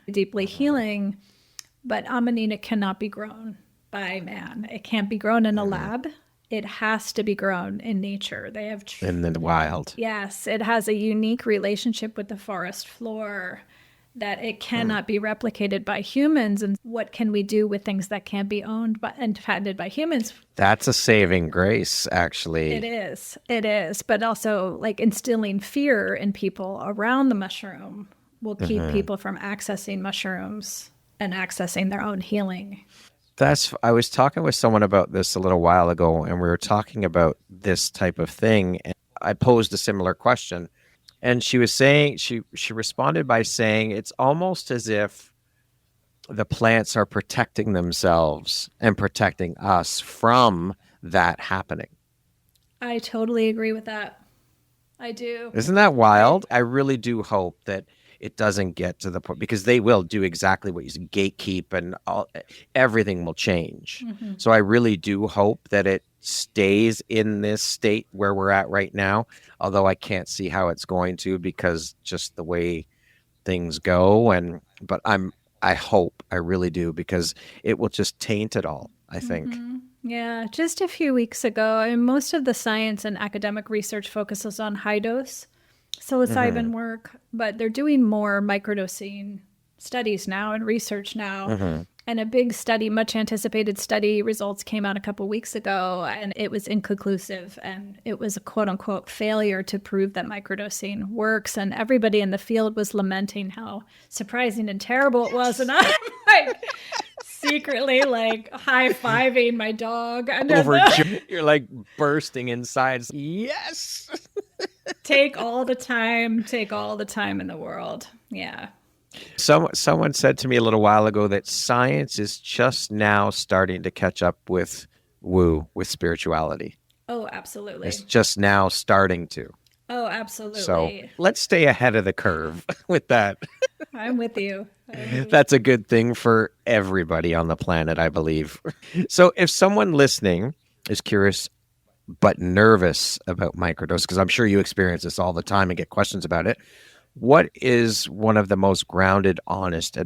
but Amanita cannot be grown by man. It can't be grown in a lab. It has to be grown in nature. They have in the wild. Yes, it has a unique relationship with the forest floor that it cannot be replicated by humans. And what can we do with things that can't be owned and patented by humans? That's a saving grace, actually. It is. But also, like, instilling fear in people around the mushroom will keep people from accessing mushrooms and accessing their own healing. I was talking with someone about this a little while ago, and we were talking about this type of thing. And I posed a similar question. And she was saying, she responded by saying, it's almost as if the plants are protecting themselves and protecting us from that happening. I totally agree with that. I do. Isn't that wild? I really do hope that it doesn't get to the point, because they will do exactly what you said, gatekeep, and everything will change. So I really do hope that it stays in this state where we're at right now, although I can't see how it's going to, because just the way things go. But I hope, I really do, because it will just taint it all, I think. Yeah, just a few weeks ago, and most of the science and academic research focuses on high dose psilocybin work, but they're doing more microdosing studies now and research now. And a big study, much anticipated study, results came out a couple weeks ago, and it was inconclusive, and it was a quote unquote failure to prove that microdosing works. And everybody in the field was lamenting how surprising and terrible it was. And I'm like secretly like high-fiving my dog. You're like bursting inside. Yes. Take all the time in the world. Yeah. Someone said to me a little while ago that science is just now starting to catch up with spirituality. Oh, absolutely. It's just now starting to. Oh, absolutely. So let's stay ahead of the curve with that. I'm with you. That's a good thing for everybody on the planet, I believe. So if someone listening is curious but nervous about microdose, because I'm sure you experience this all the time and get questions about it, What is one of the most grounded, honest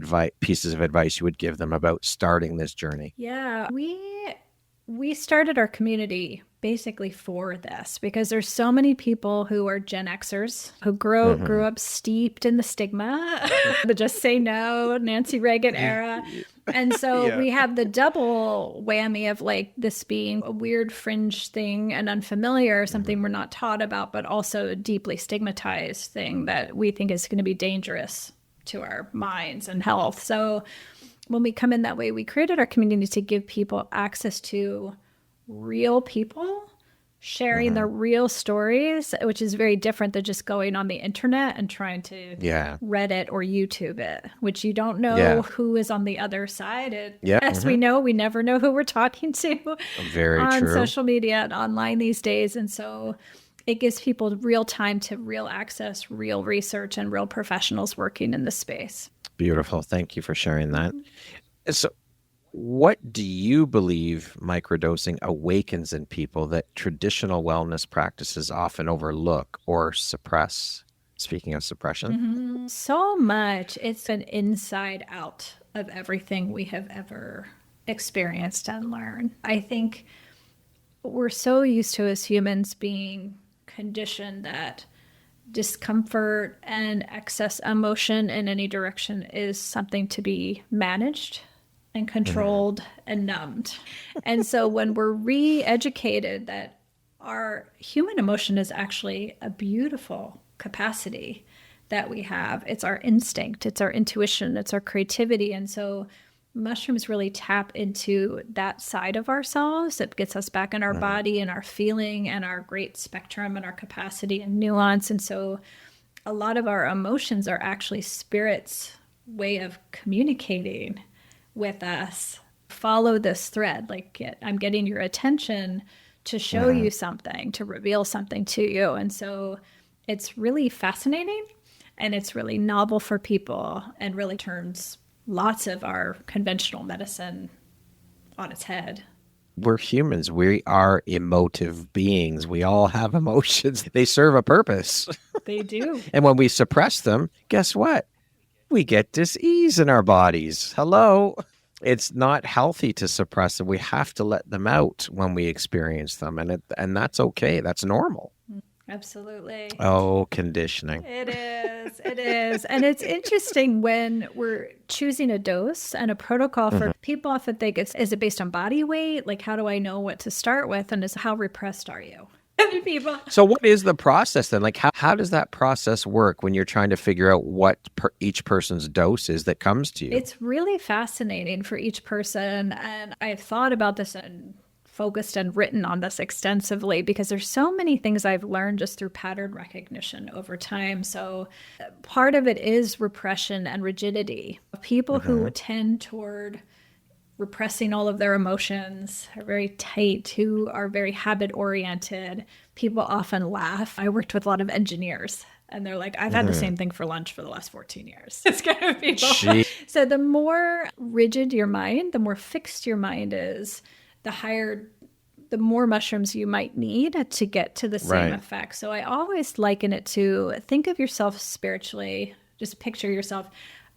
pieces of advice you would give them about starting this journey? Yeah, we started our community basically for this because there's so many people who are Gen Xers who grew up steeped in the stigma, the just say no, Nancy Reagan era. And so we have the double whammy of like this being a weird fringe thing and unfamiliar, something we're not taught about, but also a deeply stigmatized thing that we think is going to be dangerous to our minds and health. So when we come in that way, we created our community to give people access to real people sharing their real stories, which is very different than just going on the internet and trying to Reddit or YouTube it, which you don't know who is on the other side. As we know, we never know who we're talking to on social media and online these days. And so it gives people real time to real access, real research, and real professionals working in the space. Beautiful. Thank you for sharing that. So what do you believe microdosing awakens in people that traditional wellness practices often overlook or suppress? Speaking of suppression. So much. It's an inside out of everything we have ever experienced and learned. I think we're so used to as humans being conditioned that discomfort and excess emotion in any direction is something to be managed and controlled and numbed. And so when we're re-educated that our human emotion is actually a beautiful capacity that we have, it's our instinct, it's our intuition, it's our creativity. And so mushrooms really tap into that side of ourselves. It gets us back in our body and our feeling and our great spectrum and our capacity and nuance. And so a lot of our emotions are actually spirit's way of communicating with us. Follow this thread, like I'm getting your attention to show you something, to reveal something to you. And so it's really fascinating and it's really novel for people and really turns lots of our conventional medicine on its head. We're humans. We are emotive beings. We all have emotions. They serve a purpose. They do. And when we suppress them, guess what? We get dis-ease in our bodies. Hello. It's not healthy to suppress them. We have to let them out when we experience them. And that's okay. That's normal. Absolutely. Oh, conditioning. It is. It is. And it's interesting when we're choosing a dose and a protocol for people often think is it based on body weight? Like, how do I know what to start with? And how repressed are you? People. So what is the process then? Like, how does that process work when you're trying to figure out what each person's dose is that comes to you? It's really fascinating for each person. And I've thought about this and focused and written on this extensively because there's so many things I've learned just through pattern recognition over time. So part of it is repression and rigidity. People who tend toward repressing all of their emotions, are very tight, who are very habit oriented. People often laugh. I worked with a lot of engineers and they're like, I've had the same thing for lunch for the last 14 years. It's kind of people. So the more rigid your mind, the more fixed your mind is, the more mushrooms you might need to get to the same effect. So I always liken it to think of yourself spiritually. Just picture yourself.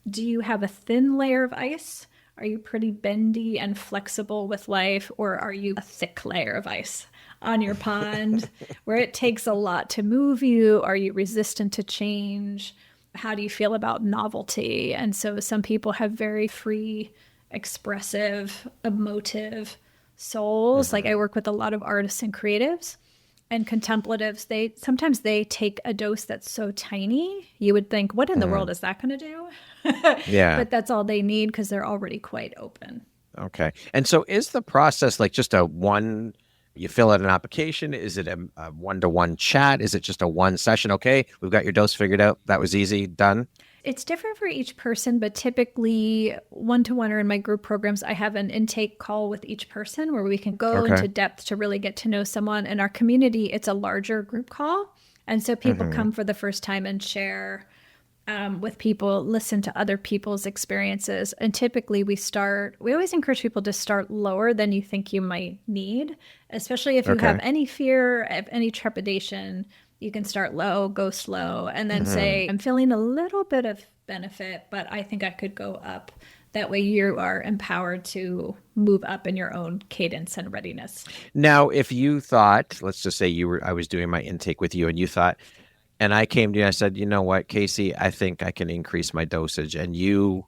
Do you have a thin layer of ice? Are you pretty bendy and flexible with life? Or are you a thick layer of ice on your pond where it takes a lot to move you? Are you resistant to change? How do you feel about novelty? And so some people have very free, expressive, emotive souls. Like I work with a lot of artists and creatives and contemplatives. Sometimes they take a dose that's so tiny, you would think, what in the world is that going to do? But that's all they need because they're already quite open. Okay. And so is the process like just you fill out an application? Is it a one-to-one chat? Is it just a one session? Okay, we've got your dose figured out. That was easy, done. It's different for each person, but typically one-to-one or in my group programs, I have an intake call with each person where we can go into depth to really get to know someone. In our community, it's a larger group call. And so people come for the first time and share with people, listen to other people's experiences. And typically we always encourage people to start lower than you think you might need, especially if you have any fear, any trepidation. You can start low, go slow, and then say, I'm feeling a little bit of benefit, but I think I could go up. That way you are empowered to move up in your own cadence and readiness. Now, if you thought, let's just say I was doing my intake with you and you thought, and I came to you and I said, you know what, Kayse, I think I can increase my dosage. And you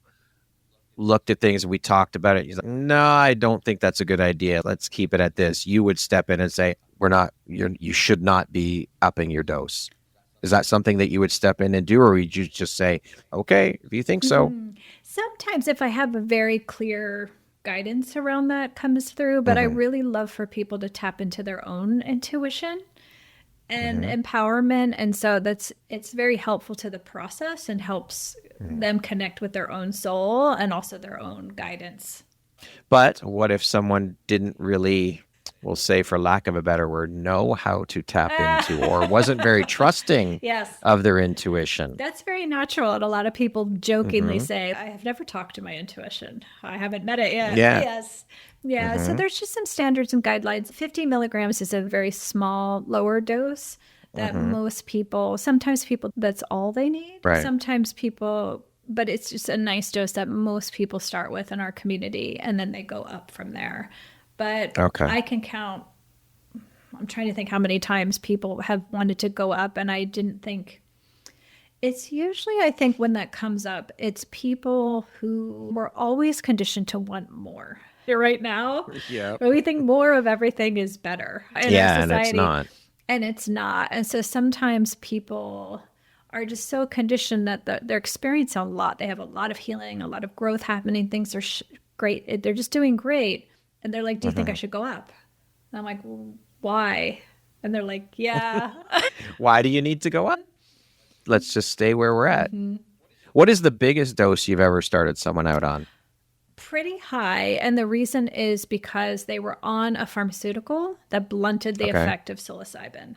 looked at things and we talked about it. You're like, no, I don't think that's a good idea. Let's keep it at this. You would step in and say, you should not be upping your dose. Is that something that you would step in and do, or would you just say, okay, if you think so? Sometimes if I have a very clear guidance around that comes through, but I really love for people to tap into their own intuition and empowerment. And so it's very helpful to the process and helps them connect with their own soul and also their own guidance. But what if someone didn't really, we'll say for lack of a better word, know how to tap into, or wasn't very trusting of their intuition? That's very natural. And a lot of people jokingly say, I have never talked to my intuition. I haven't met it yet. Yeah. Yes. Yeah. So there's just some standards and guidelines. 50 milligrams is a very small, lower dose that sometimes people, that's all they need. Right. Sometimes people, but it's just a nice dose that most people start with in our community, and then they go up from there. But I can count, I'm trying to think how many times people have wanted to go up, and I didn't think. It's usually, I think, when that comes up, it's people who were always conditioned to want more. Right now, but we think more of everything is better in our society, and it's not. And it's not. And so sometimes people are just so conditioned that they're experiencing a lot. They have a lot of healing, a lot of growth happening. Things are great. They're just doing great. And they're like, do you think I should go up? And I'm like, well, why? And they're like, yeah. Why do you need to go up? Let's just stay where we're at. What is the biggest dose you've ever started someone out on? Pretty high. And the reason is because they were on a pharmaceutical that blunted the effect of psilocybin.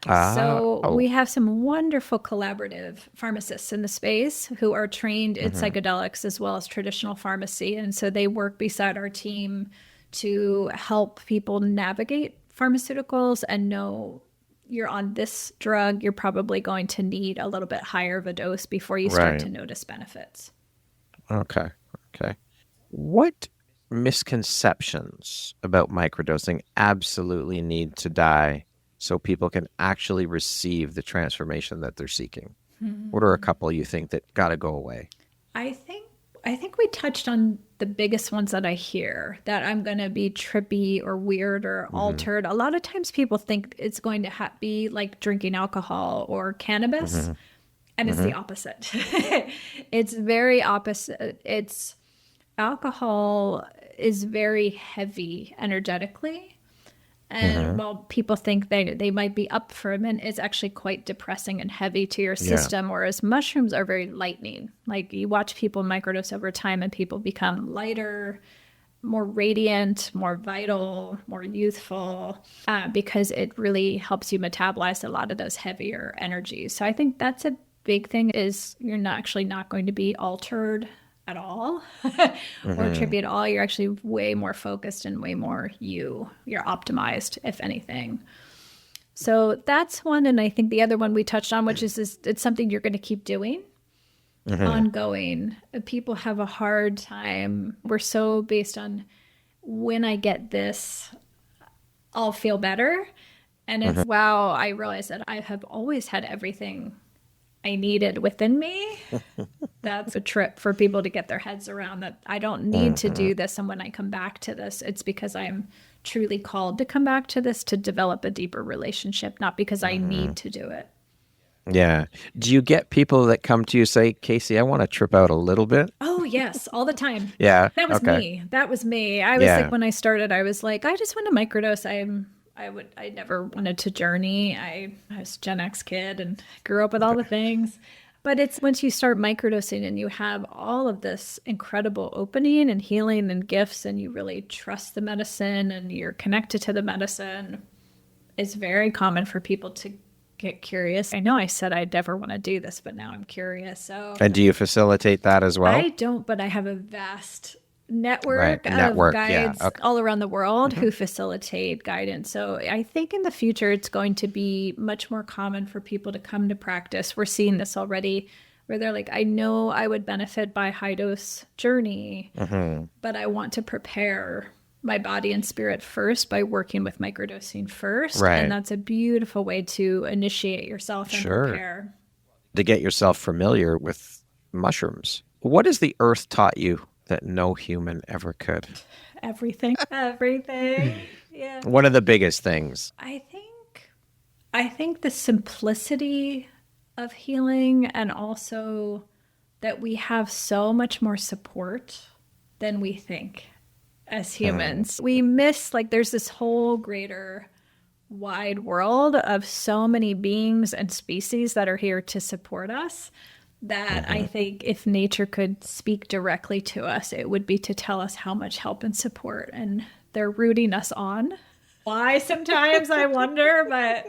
So we have some wonderful collaborative pharmacists in the space who are trained in psychedelics as well as traditional pharmacy. And so they work beside our team to help people navigate pharmaceuticals and know you're on this drug, you're probably going to need a little bit higher of a dose before you start to notice benefits. Okay. What misconceptions about microdosing absolutely need to die so people can actually receive the transformation that they're seeking? What are a couple you think that got to go away? I think we touched on the biggest ones that I hear, that I'm going to be trippy or weird or altered. A lot of times people think it's going to be like drinking alcohol or cannabis, and it's the opposite. It's very opposite. Alcohol is very heavy energetically. And while people think they might be up for a minute, it's actually quite depressing and heavy to your system, whereas mushrooms are very lightening. Like you watch people microdose over time and people become lighter, more radiant, more vital, more youthful, because it really helps you metabolize a lot of those heavier energies. So I think that's a big thing, is you're not going to be altered at all or trippy at all. You're actually way more focused and way more you're optimized, if anything. So that's one. And I think the other one we touched on, which is it's something you're going to keep doing ongoing. People have a hard time. We're so based on when I get this, I'll feel better. And it's, wow, I realized that I have always had everything I needed within me. That's a trip for people to get their heads around, that I don't need to do this. And when I come back to this, it's because I am truly called to come back to this to develop a deeper relationship, not because I need to do it. Yeah. Do you get people that come to you say, Kayse, I want to trip out a little bit? Oh, yes, all the time. Yeah. That was me. That was me. I was like, when I started, I was like, I just want to microdose. I never wanted to journey. I was a Gen X kid and grew up with all the things. But it's once you start microdosing and you have all of this incredible opening and healing and gifts, and you really trust the medicine and you're connected to the medicine, it's very common for people to get curious. I know I said I'd never want to do this, but now I'm curious. So, and do you facilitate that as well? I don't, but I have a vast network of Network, guides yeah. Okay. all around the world who facilitate guidance. So I think in the future, it's going to be much more common for people to come to practice. We're seeing this already where they're like, I know I would benefit by high dose journey, but I want to prepare my body and spirit first by working with microdosing first. Right. And that's a beautiful way to initiate yourself and prepare. To get yourself familiar with mushrooms. What has the earth taught you that no human ever could? Everything. Everything. Yeah. One of the biggest things. I think the simplicity of healing, and also that we have so much more support than we think as humans. We miss, like, there's this whole greater wide world of so many beings and species that are here to support us, that I think if nature could speak directly to us, it would be to tell us how much help and support, and they're rooting us on. Why sometimes I wonder, but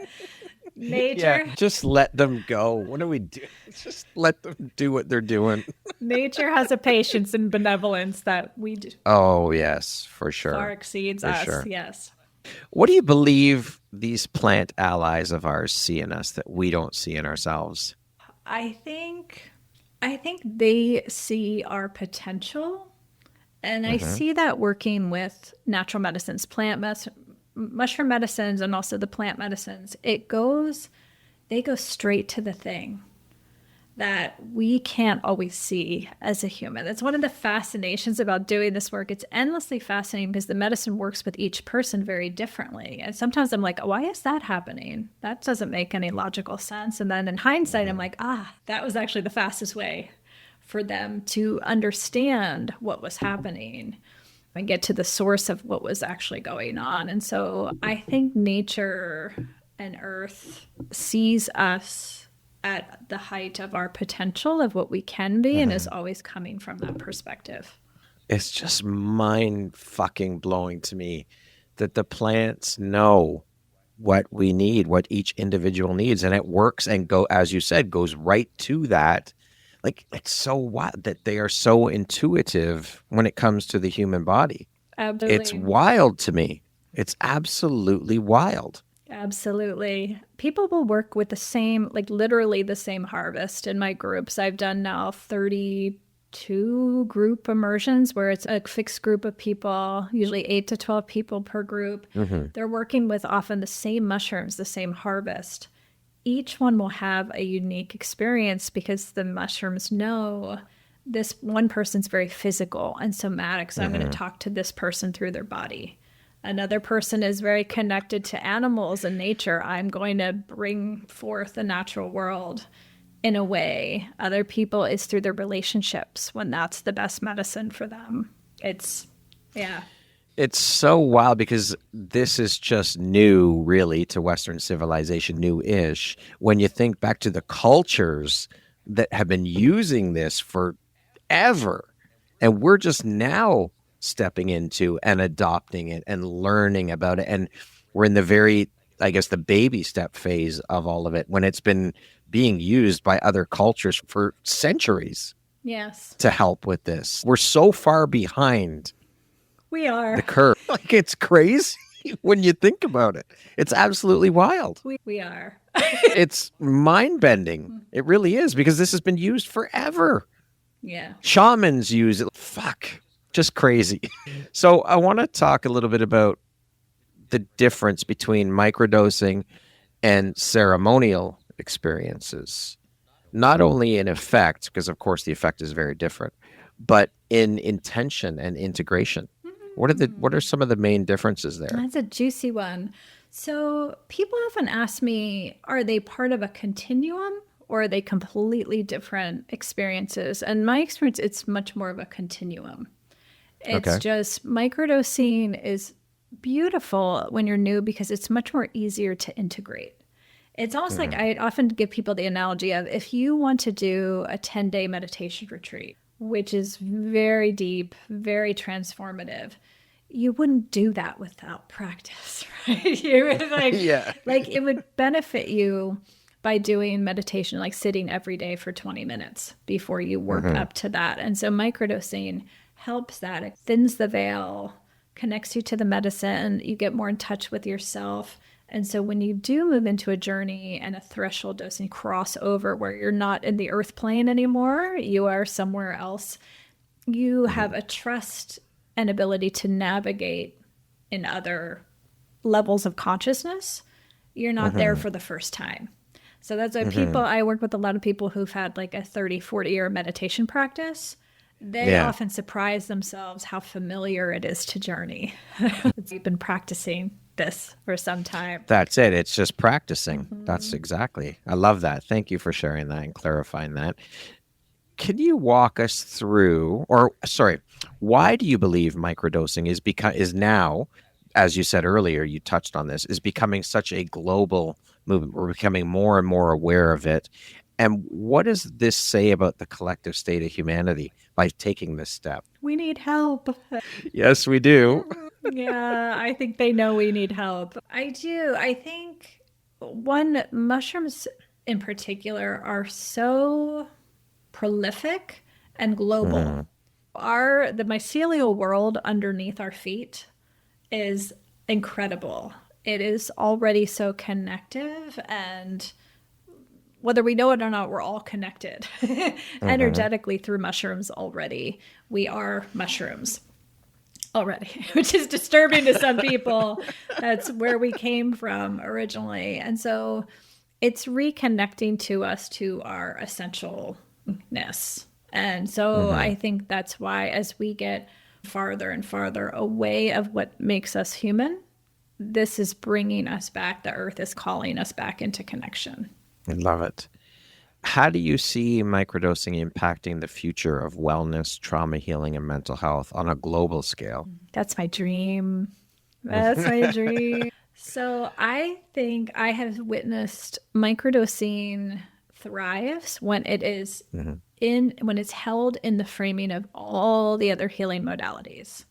nature. Yeah, just let them go. What do we do? Just let them do what they're doing. Nature has a patience and benevolence that we do. Oh, yes, for sure. Far exceeds For us, sure. yes. What do you believe these plant allies of ours see in us that we don't see in ourselves? I think they see our potential, and I see that working with natural medicines, mushroom medicines, and also the plant medicines. They go straight to the thing that we can't always see as a human. That's one of the fascinations about doing this work. It's endlessly fascinating because the medicine works with each person very differently. And sometimes I'm like, why is that happening? That doesn't make any logical sense. And then in hindsight, I'm like, that was actually the fastest way for them to understand what was happening and get to the source of what was actually going on. And so I think nature and earth sees us at the height of our potential of what we can be, and is always coming from that perspective. It's just mind fucking blowing to me that the plants know what we need, what each individual needs, and it works and as you said, goes right to that. Like, it's so wild that they are so intuitive when it comes to the human body. Absolutely. It's wild to me. It's absolutely wild. Absolutely. People will work with the same, like literally the same harvest in my groups. I've done now 32 group immersions where it's a fixed group of people, usually 8 to 12 people per group. They're working with often the same mushrooms, the same harvest. Each one will have a unique experience because the mushrooms know this one person's very physical and somatic, so I'm going to talk to this person through their body. Another person is very connected to animals and nature. I'm going to bring forth the natural world in a way. Other people is through their relationships when that's the best medicine for them. It's so wild because this is just new, really, to Western civilization, new-ish. When you think back to the cultures that have been using this forever, and we're just now stepping into and adopting it and learning about it. And we're in the very, I guess, the baby step phase of all of it when it's been being used by other cultures for centuries. Yes. To help with this. We're so far behind. We are. The curve. Like, it's crazy when you think about it. It's absolutely wild. We are. It's mind-bending. It really is, because this has been used forever. Yeah. Shamans use it. Fuck. Just crazy. So I want to talk a little bit about the difference between microdosing and ceremonial experiences. Not only in effect, because of course the effect is very different, but in intention and integration. What are some of the main differences there? That's a juicy one. So people often ask me, are they part of a continuum or are they completely different experiences? And my experience, it's much more of a continuum. It's just microdosing is beautiful when you're new because it's much more easier to integrate. It's almost like I often give people the analogy of if you want to do a 10-day meditation retreat, which is very deep, very transformative, you wouldn't do that without practice, right? You would like it would benefit you by doing meditation, like sitting every day for 20 minutes before you work up to that. And so microdosing helps that. It thins the veil, connects you to the medicine, you get more in touch with yourself. And so when you do move into a journey and a threshold dosing cross over where you're not in the earth plane anymore, you are somewhere else, you have a trust and ability to navigate in other levels of consciousness. You're not there for the first time. So that's why I work with a lot of people who've had like a 30, 40-year meditation practice. They often surprise themselves how familiar it is to journey. You've been practicing this for some time. That's it. It's just practicing. That's exactly. I love that. Thank you for sharing that and clarifying that. Can you walk us through, why do you believe microdosing is now, as you said earlier, you touched on this, is becoming such a global movement? We're becoming more and more aware of it. And what does this say about the collective state of humanity by taking this step? We need help. Yes, we do. Yeah, I think they know we need help. I do. I think mushrooms in particular are so prolific and global. The mycelial world underneath our feet is incredible. It is already so connective, and whether we know it or not, we're all connected energetically through mushrooms already. We are mushrooms already, which is disturbing to some people. That's where we came from originally. And so it's reconnecting to us to our essentialness. And so I think that's why as we get farther and farther away of what makes us human, this is bringing us back. The earth is calling us back into connection. I love it. How do you see microdosing impacting the future of wellness, trauma healing, and mental health on a global scale? That's my dream. That's my dream. So I think I have witnessed microdosing thrives when it is when it's held in the framing of all the other healing modalities.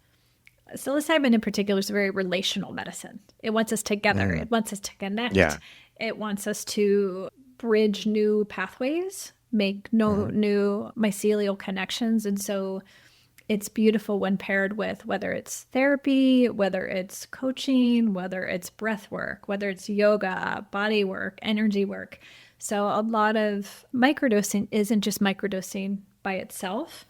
Psilocybin in particular is a very relational medicine. It wants us together. It wants us to connect. Yeah. It wants us to bridge new pathways, make new mycelial connections. And so it's beautiful when paired with whether it's therapy, whether it's coaching, whether it's breath work, whether it's yoga, body work, energy work. So a lot of microdosing isn't just microdosing by itself.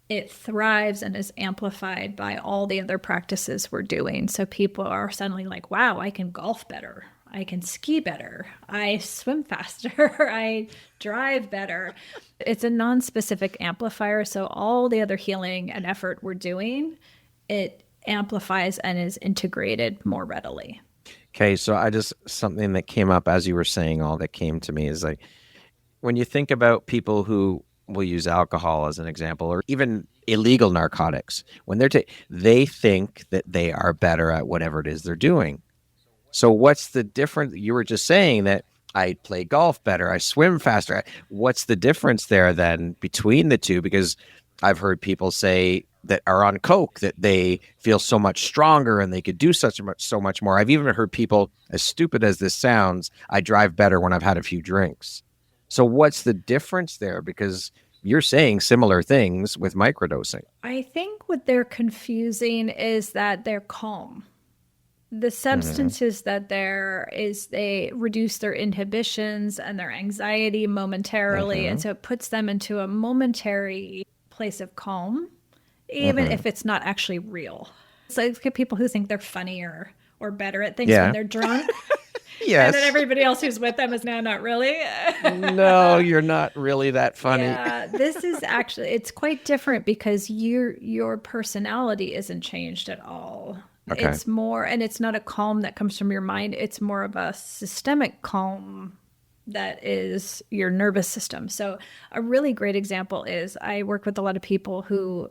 It thrives and is amplified by all the other practices we're doing. So people are suddenly like, wow, I can golf better. I can ski better. I swim faster. I drive better. It's a non-specific amplifier. So all the other healing and effort we're doing, it amplifies and is integrated more readily. Okay, so something that came up as you were saying all that came to me is like, when you think about people who will use alcohol as an example, or even illegal narcotics, when they think that they are better at whatever it is they're doing. So what's the difference? You were just saying that I play golf better, I swim faster. What's the difference there then between the two? Because I've heard people say that are on coke that they feel so much stronger and they could do so much more. I've even heard people, as stupid as this sounds, I drive better when I've had a few drinks. So what's the difference there? Because you're saying similar things with microdosing. I think what they're confusing is that they're calm. The substances that they reduce their inhibitions and their anxiety momentarily. And so it puts them into a momentary place of calm, even if it's not actually real. It's like people who think they're funnier or better at things when they're drunk. Yes. And then everybody else who's with them is now not really. No, you're not really that funny. Yeah, this is actually, it's quite different because your personality isn't changed at all. Okay. It's more, and it's not a calm that comes from your mind. It's more of a systemic calm that is your nervous system. So a really great example is I work with a lot of people who,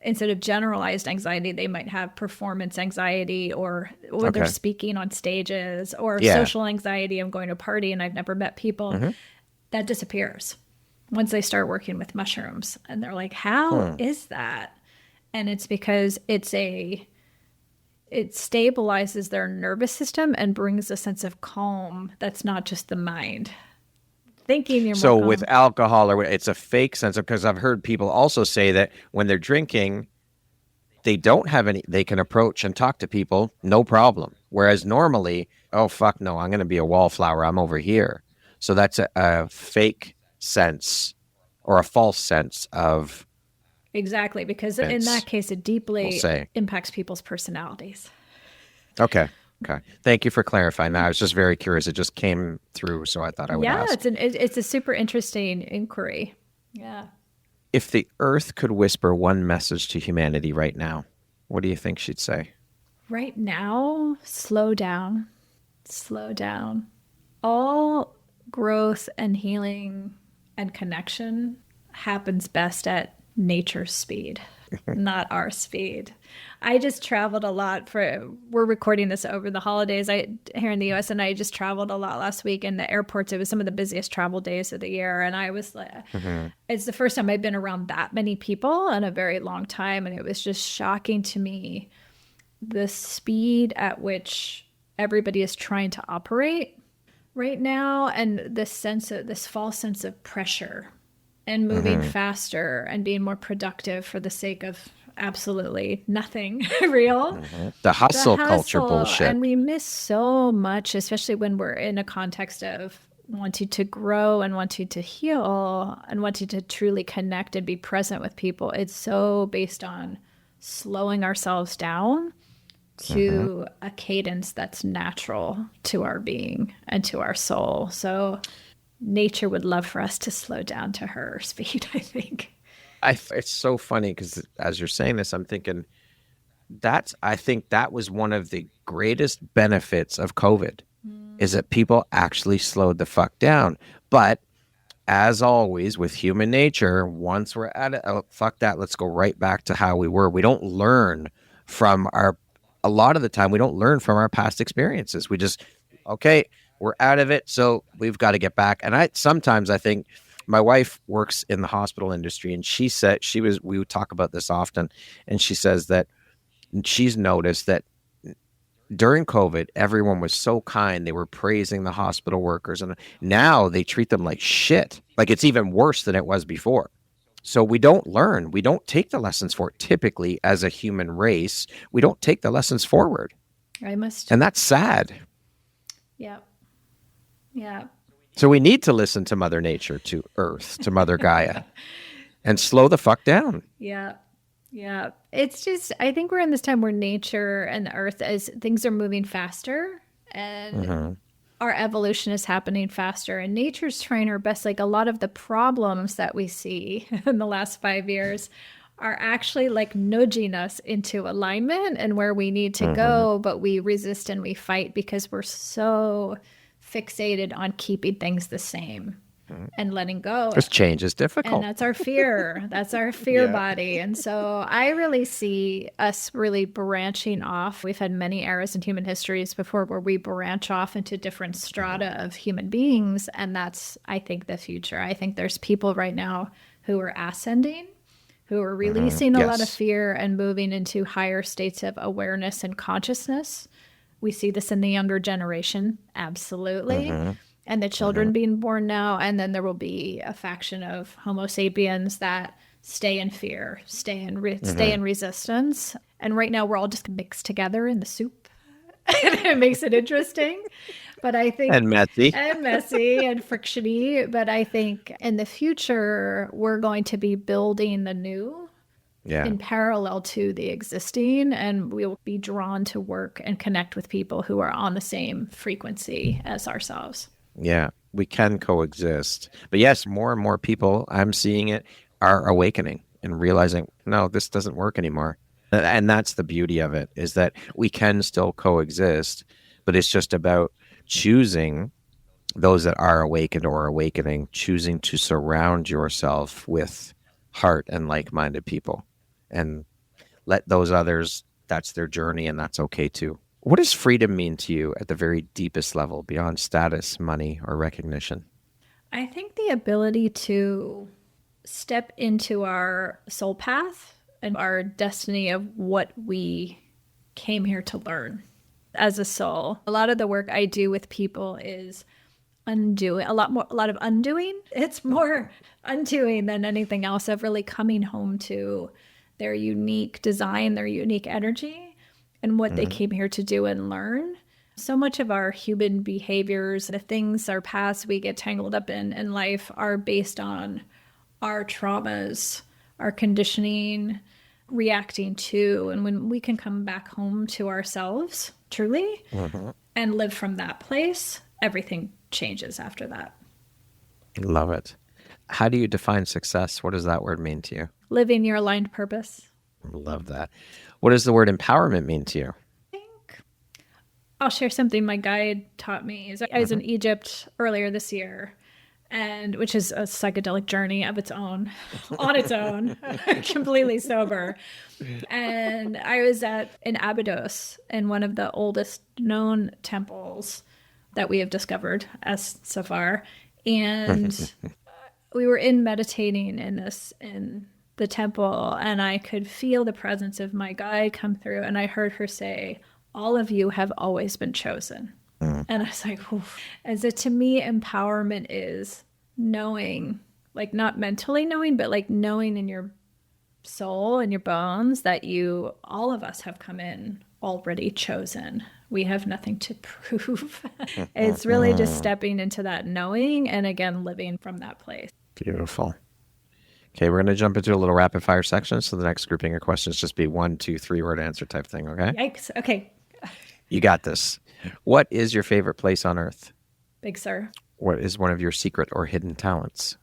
instead of generalized anxiety, they might have performance anxiety or they're speaking on stages or social anxiety. I'm going to a party and I've never met people. That disappears once they start working with mushrooms. And they're like, how is that? And it's because it stabilizes their nervous system and brings a sense of calm that's not just the mind. Thinking you're so more calm. With alcohol, it's a fake sense of, because I've heard people also say that when they're drinking, they don't have any, they can approach and talk to people, no problem. Whereas normally, oh, fuck no, I'm going to be a wallflower. I'm over here. So that's a fake sense or a false sense of. Exactly. Because in that case, it deeply impacts people's personalities. Okay. Okay. Thank you for clarifying that. I was just very curious. It just came through, so I thought I would ask. Yeah, it's a super interesting inquiry. Yeah. If the Earth could whisper one message to humanity right now, what do you think she'd say? Right now, slow down. Slow down. All growth and healing and connection happens best at nature's speed, not our speed. I just traveled a lot we're recording this over the holidays here in the US, and I just traveled a lot last week in the airports. It was some of the busiest travel days of the year. And I was like, it's the first time I've been around that many people in a very long time. And it was just shocking to me, the speed at which everybody is trying to operate right now. And this false sense of pressure and moving faster and being more productive for the sake of absolutely nothing real. The hustle culture bullshit. And we miss so much, especially when we're in a context of wanting to grow and wanting to heal and wanting to truly connect and be present with people. It's so based on slowing ourselves down to a cadence that's natural to our being and to our soul. So nature would love for us to slow down to her speed, I think. It's so funny because as you're saying this, I'm thinking I think that was one of the greatest benefits of COVID is that people actually slowed the fuck down. But as always with human nature, once we're at it, oh, fuck that, let's go right back to how we were. We don't learn from a lot of the time, we don't learn from our past experiences. We just, okay, we're out of it, so we've got to get back. And sometimes I think my wife works in the hospital industry, and she said we would talk about this often, and she says that she's noticed that during COVID, everyone was so kind. They were praising the hospital workers, and now they treat them like shit. Like it's even worse than it was before. So we don't learn. We don't take the lessons forward. Typically, as a human race, we don't take the lessons forward. And that's sad. Yeah. Yeah. So we need to listen to Mother Nature, to Earth, to Mother Gaia, and slow the fuck down. Yeah. Yeah. It's just, I think we're in this time where nature and the earth, as things are moving faster and our evolution is happening faster, and nature's trying her best. Like a lot of the problems that we see in the last 5 years are actually like nudging us into alignment and where we need to go, but we resist and we fight because we're so fixated on keeping things the same and letting go. Because change is difficult. And that's our fear. That's our fear body. And so I really see us really branching off. We've had many eras in human histories before where we branch off into different strata of human beings. And that's, I think, the future. I think there's people right now who are ascending, who are releasing a lot of fear and moving into higher states of awareness and consciousness. We see this in the younger generation, absolutely. And the children being born now. And then there will be a faction of Homo sapiens that stay in fear, stay in resistance. And right now we're all just mixed together in the soup. It makes it interesting. But I think... And messy and frictiony. But I think in the future, we're going to be building the new in parallel to the existing, and we'll be drawn to work and connect with people who are on the same frequency as ourselves. Yeah, we can coexist. But yes, more and more people, I'm seeing it, are awakening and realizing, no, this doesn't work anymore. And that's the beauty of it, is that we can still coexist, but it's just about choosing those that are awakened or awakening, choosing to surround yourself with heart and like-minded people. And let those others, that's their journey, and that's okay too. What does freedom mean to you at the very deepest level, beyond status, money, or recognition? I think the ability to step into our soul path and our destiny of what we came here to learn as a soul. A lot of the work I do with people is undoing, a lot of undoing. It's more undoing than anything else, of really coming home to their unique design, their unique energy, and what they came here to do and learn. So much of our human behaviors, the things our past we get tangled up in life, are based on our traumas, our conditioning, reacting to. And when we can come back home to ourselves, truly, and live from that place, everything changes after that. Love it. How do you define success? What does that word mean to you? Living your aligned purpose. Love that. What does the word empowerment mean to you? I'll share something my guide taught me. I was in Egypt earlier this year, and which is a psychedelic journey of its own, on its own, completely sober. And I was in Abydos, in one of the oldest known temples that we have discovered as so far. And we were meditating in the temple, and I could feel the presence of my guide come through, and I heard her say, "All of you have always been chosen." And I was like, oof. And so to me, empowerment is knowing, like not mentally knowing, but like knowing in your soul and your bones that all of us have come in already chosen. We have nothing to prove. It's really just stepping into that knowing and again, living from that place. Beautiful. Okay, we're going to jump into a little rapid fire section. So the next grouping of questions just be 1, 2, 3 word answer type thing. Okay. Yikes. Okay. You got this. What is your favorite place on earth? Big Sur. What is one of your secret or hidden talents?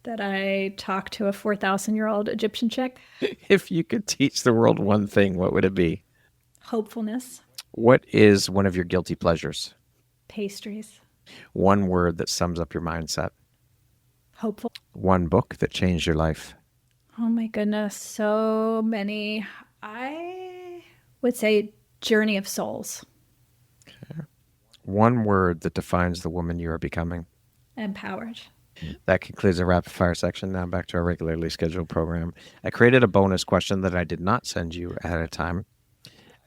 That I talk to a 4,000-year-old Egyptian chick. If you could teach the world one thing, what would it be? Hopefulness. What is one of your guilty pleasures? Pastries. One word that sums up your mindset. Hopeful. One book that changed your life. Oh my goodness, so many. I would say Journey of Souls. Okay. One word that defines the woman you are becoming. Empowered. That concludes the rapid fire section. Now back to our regularly scheduled program. I created a bonus question that I did not send you ahead of time.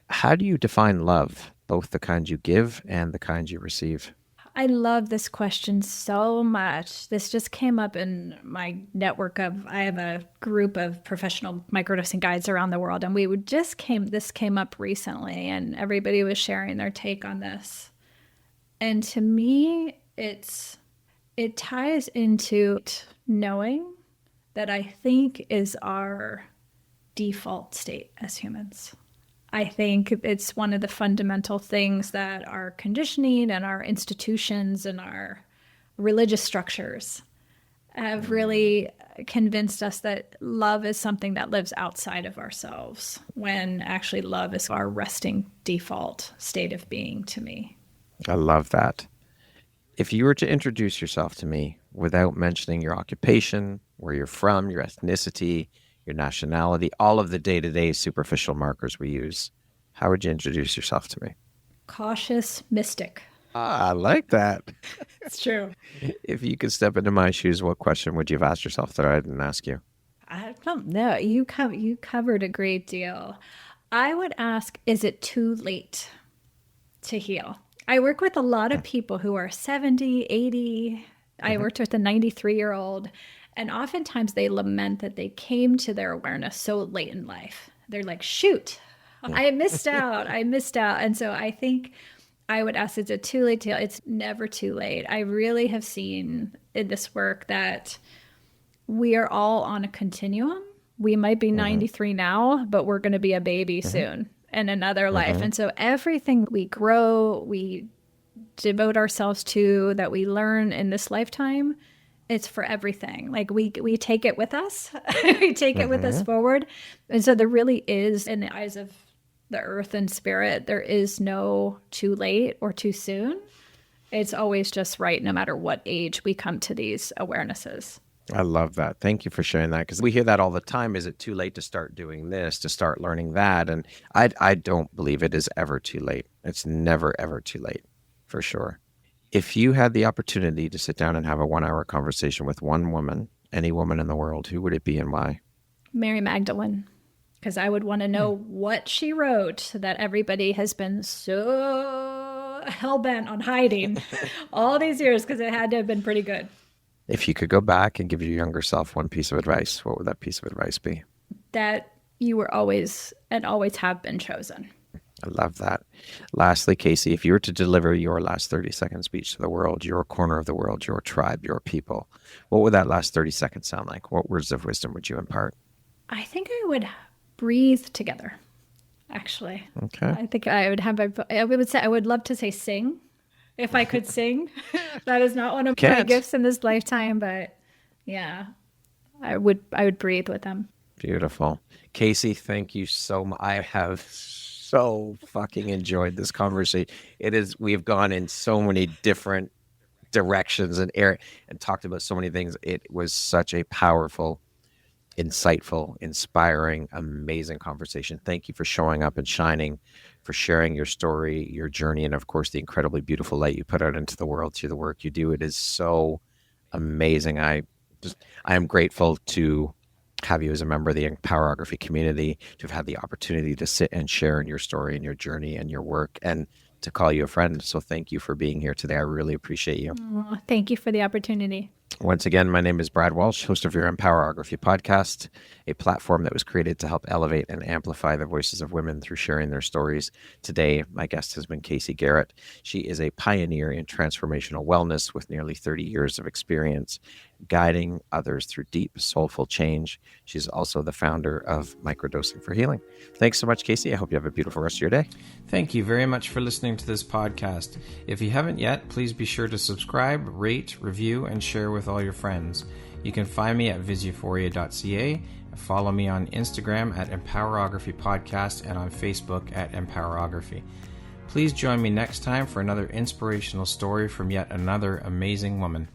How do you define love, both the kind you give and the kind you receive? I love this question so much. This just came up in my network I have a group of professional microdosing guides around the world, and this came up recently, and everybody was sharing their take on this. And to me, it ties into knowing that I think is our default state as humans. I think it's one of the fundamental things that our conditioning and our institutions and our religious structures have really convinced us that love is something that lives outside of ourselves, when actually love is our resting default state of being to me. I love that. If you were to introduce yourself to me without mentioning your occupation, where you're from, your ethnicity, your nationality, all of the day-to-day superficial markers we use, how would you introduce yourself to me? Cautious mystic. I like that. It's true. If you could step into my shoes, what question would you have asked yourself that I didn't ask you? I don't know. You covered a great deal. I would ask, is it too late to heal? I work with a lot of people who are 70, 80. I worked with a 93-year-old. And oftentimes they lament that they came to their awareness so late in life. They're like, shoot, I missed out. And so I think I would ask, is it too late to heal? It's never too late. I really have seen in this work that we are all on a continuum. We might be 93 now, but we're going to be a baby soon in another life. And so everything we grow, we devote ourselves to, that we learn in this lifetime, it's for everything. Like we take it with us. We take it with us forward. And so there really is, in the eyes of the earth and spirit, there is no too late or too soon. It's always just right, no matter what age we come to these awarenesses. I love that. Thank you for sharing that, because we hear that all the time. Is it too late to start doing this, to start learning that? And I don't believe it is ever too late. It's never, ever too late, for sure. If you had the opportunity to sit down and have a 1-hour conversation with one woman, any woman in the world, who would it be and why? Mary Magdalene, because I would want to know what she wrote that everybody has been so hell-bent on hiding all these years, because it had to have been pretty good. If you could go back and give your younger self one piece of advice, what would that piece of advice be? That you were always and always have been chosen. I love that. Lastly, Kayse, if you were to deliver your last 30-second speech to the world, your corner of the world, your tribe, your people, what would that last 30 seconds sound like? What words of wisdom would you impart? I think I would breathe together, actually. Okay. I think I would love to say sing, if I could sing. That is not one of my gifts in this lifetime, but yeah, I would breathe with them. Beautiful. Kayse, thank you so much. I have so fucking enjoyed this conversation. We've gone in so many different directions and talked about so many things. It was such a powerful, insightful, inspiring, amazing conversation. Thank you for showing up and shining, for sharing your story, your journey, and of course, the incredibly beautiful light you put out into the world through the work you do. It is so amazing. I am grateful to have you as a member of the Empowerography community, to have had the opportunity to sit and share in your story and your journey and your work, and to call you a friend. So thank you for being here today. I really appreciate you. Oh, thank you for the opportunity. Once again, my name is Brad Walsh, host of your Empowerography podcast, a platform that was created to help elevate and amplify the voices of women through sharing their stories. Today, my guest has been Kayse Gehret. She is a pioneer in transformational wellness with nearly 30 years of experience guiding others through deep, soulful change. She's also the founder of Microdosing for Healing. Thanks so much, Kayse. I hope you have a beautiful rest of your day. Thank you very much for listening to this podcast. If you haven't yet, please be sure to subscribe, rate, review, and share with all your friends. You can find me at visuphoria.ca. Follow me on Instagram at Empowerography Podcast and on Facebook at Empowerography. Please join me next time for another inspirational story from yet another amazing woman.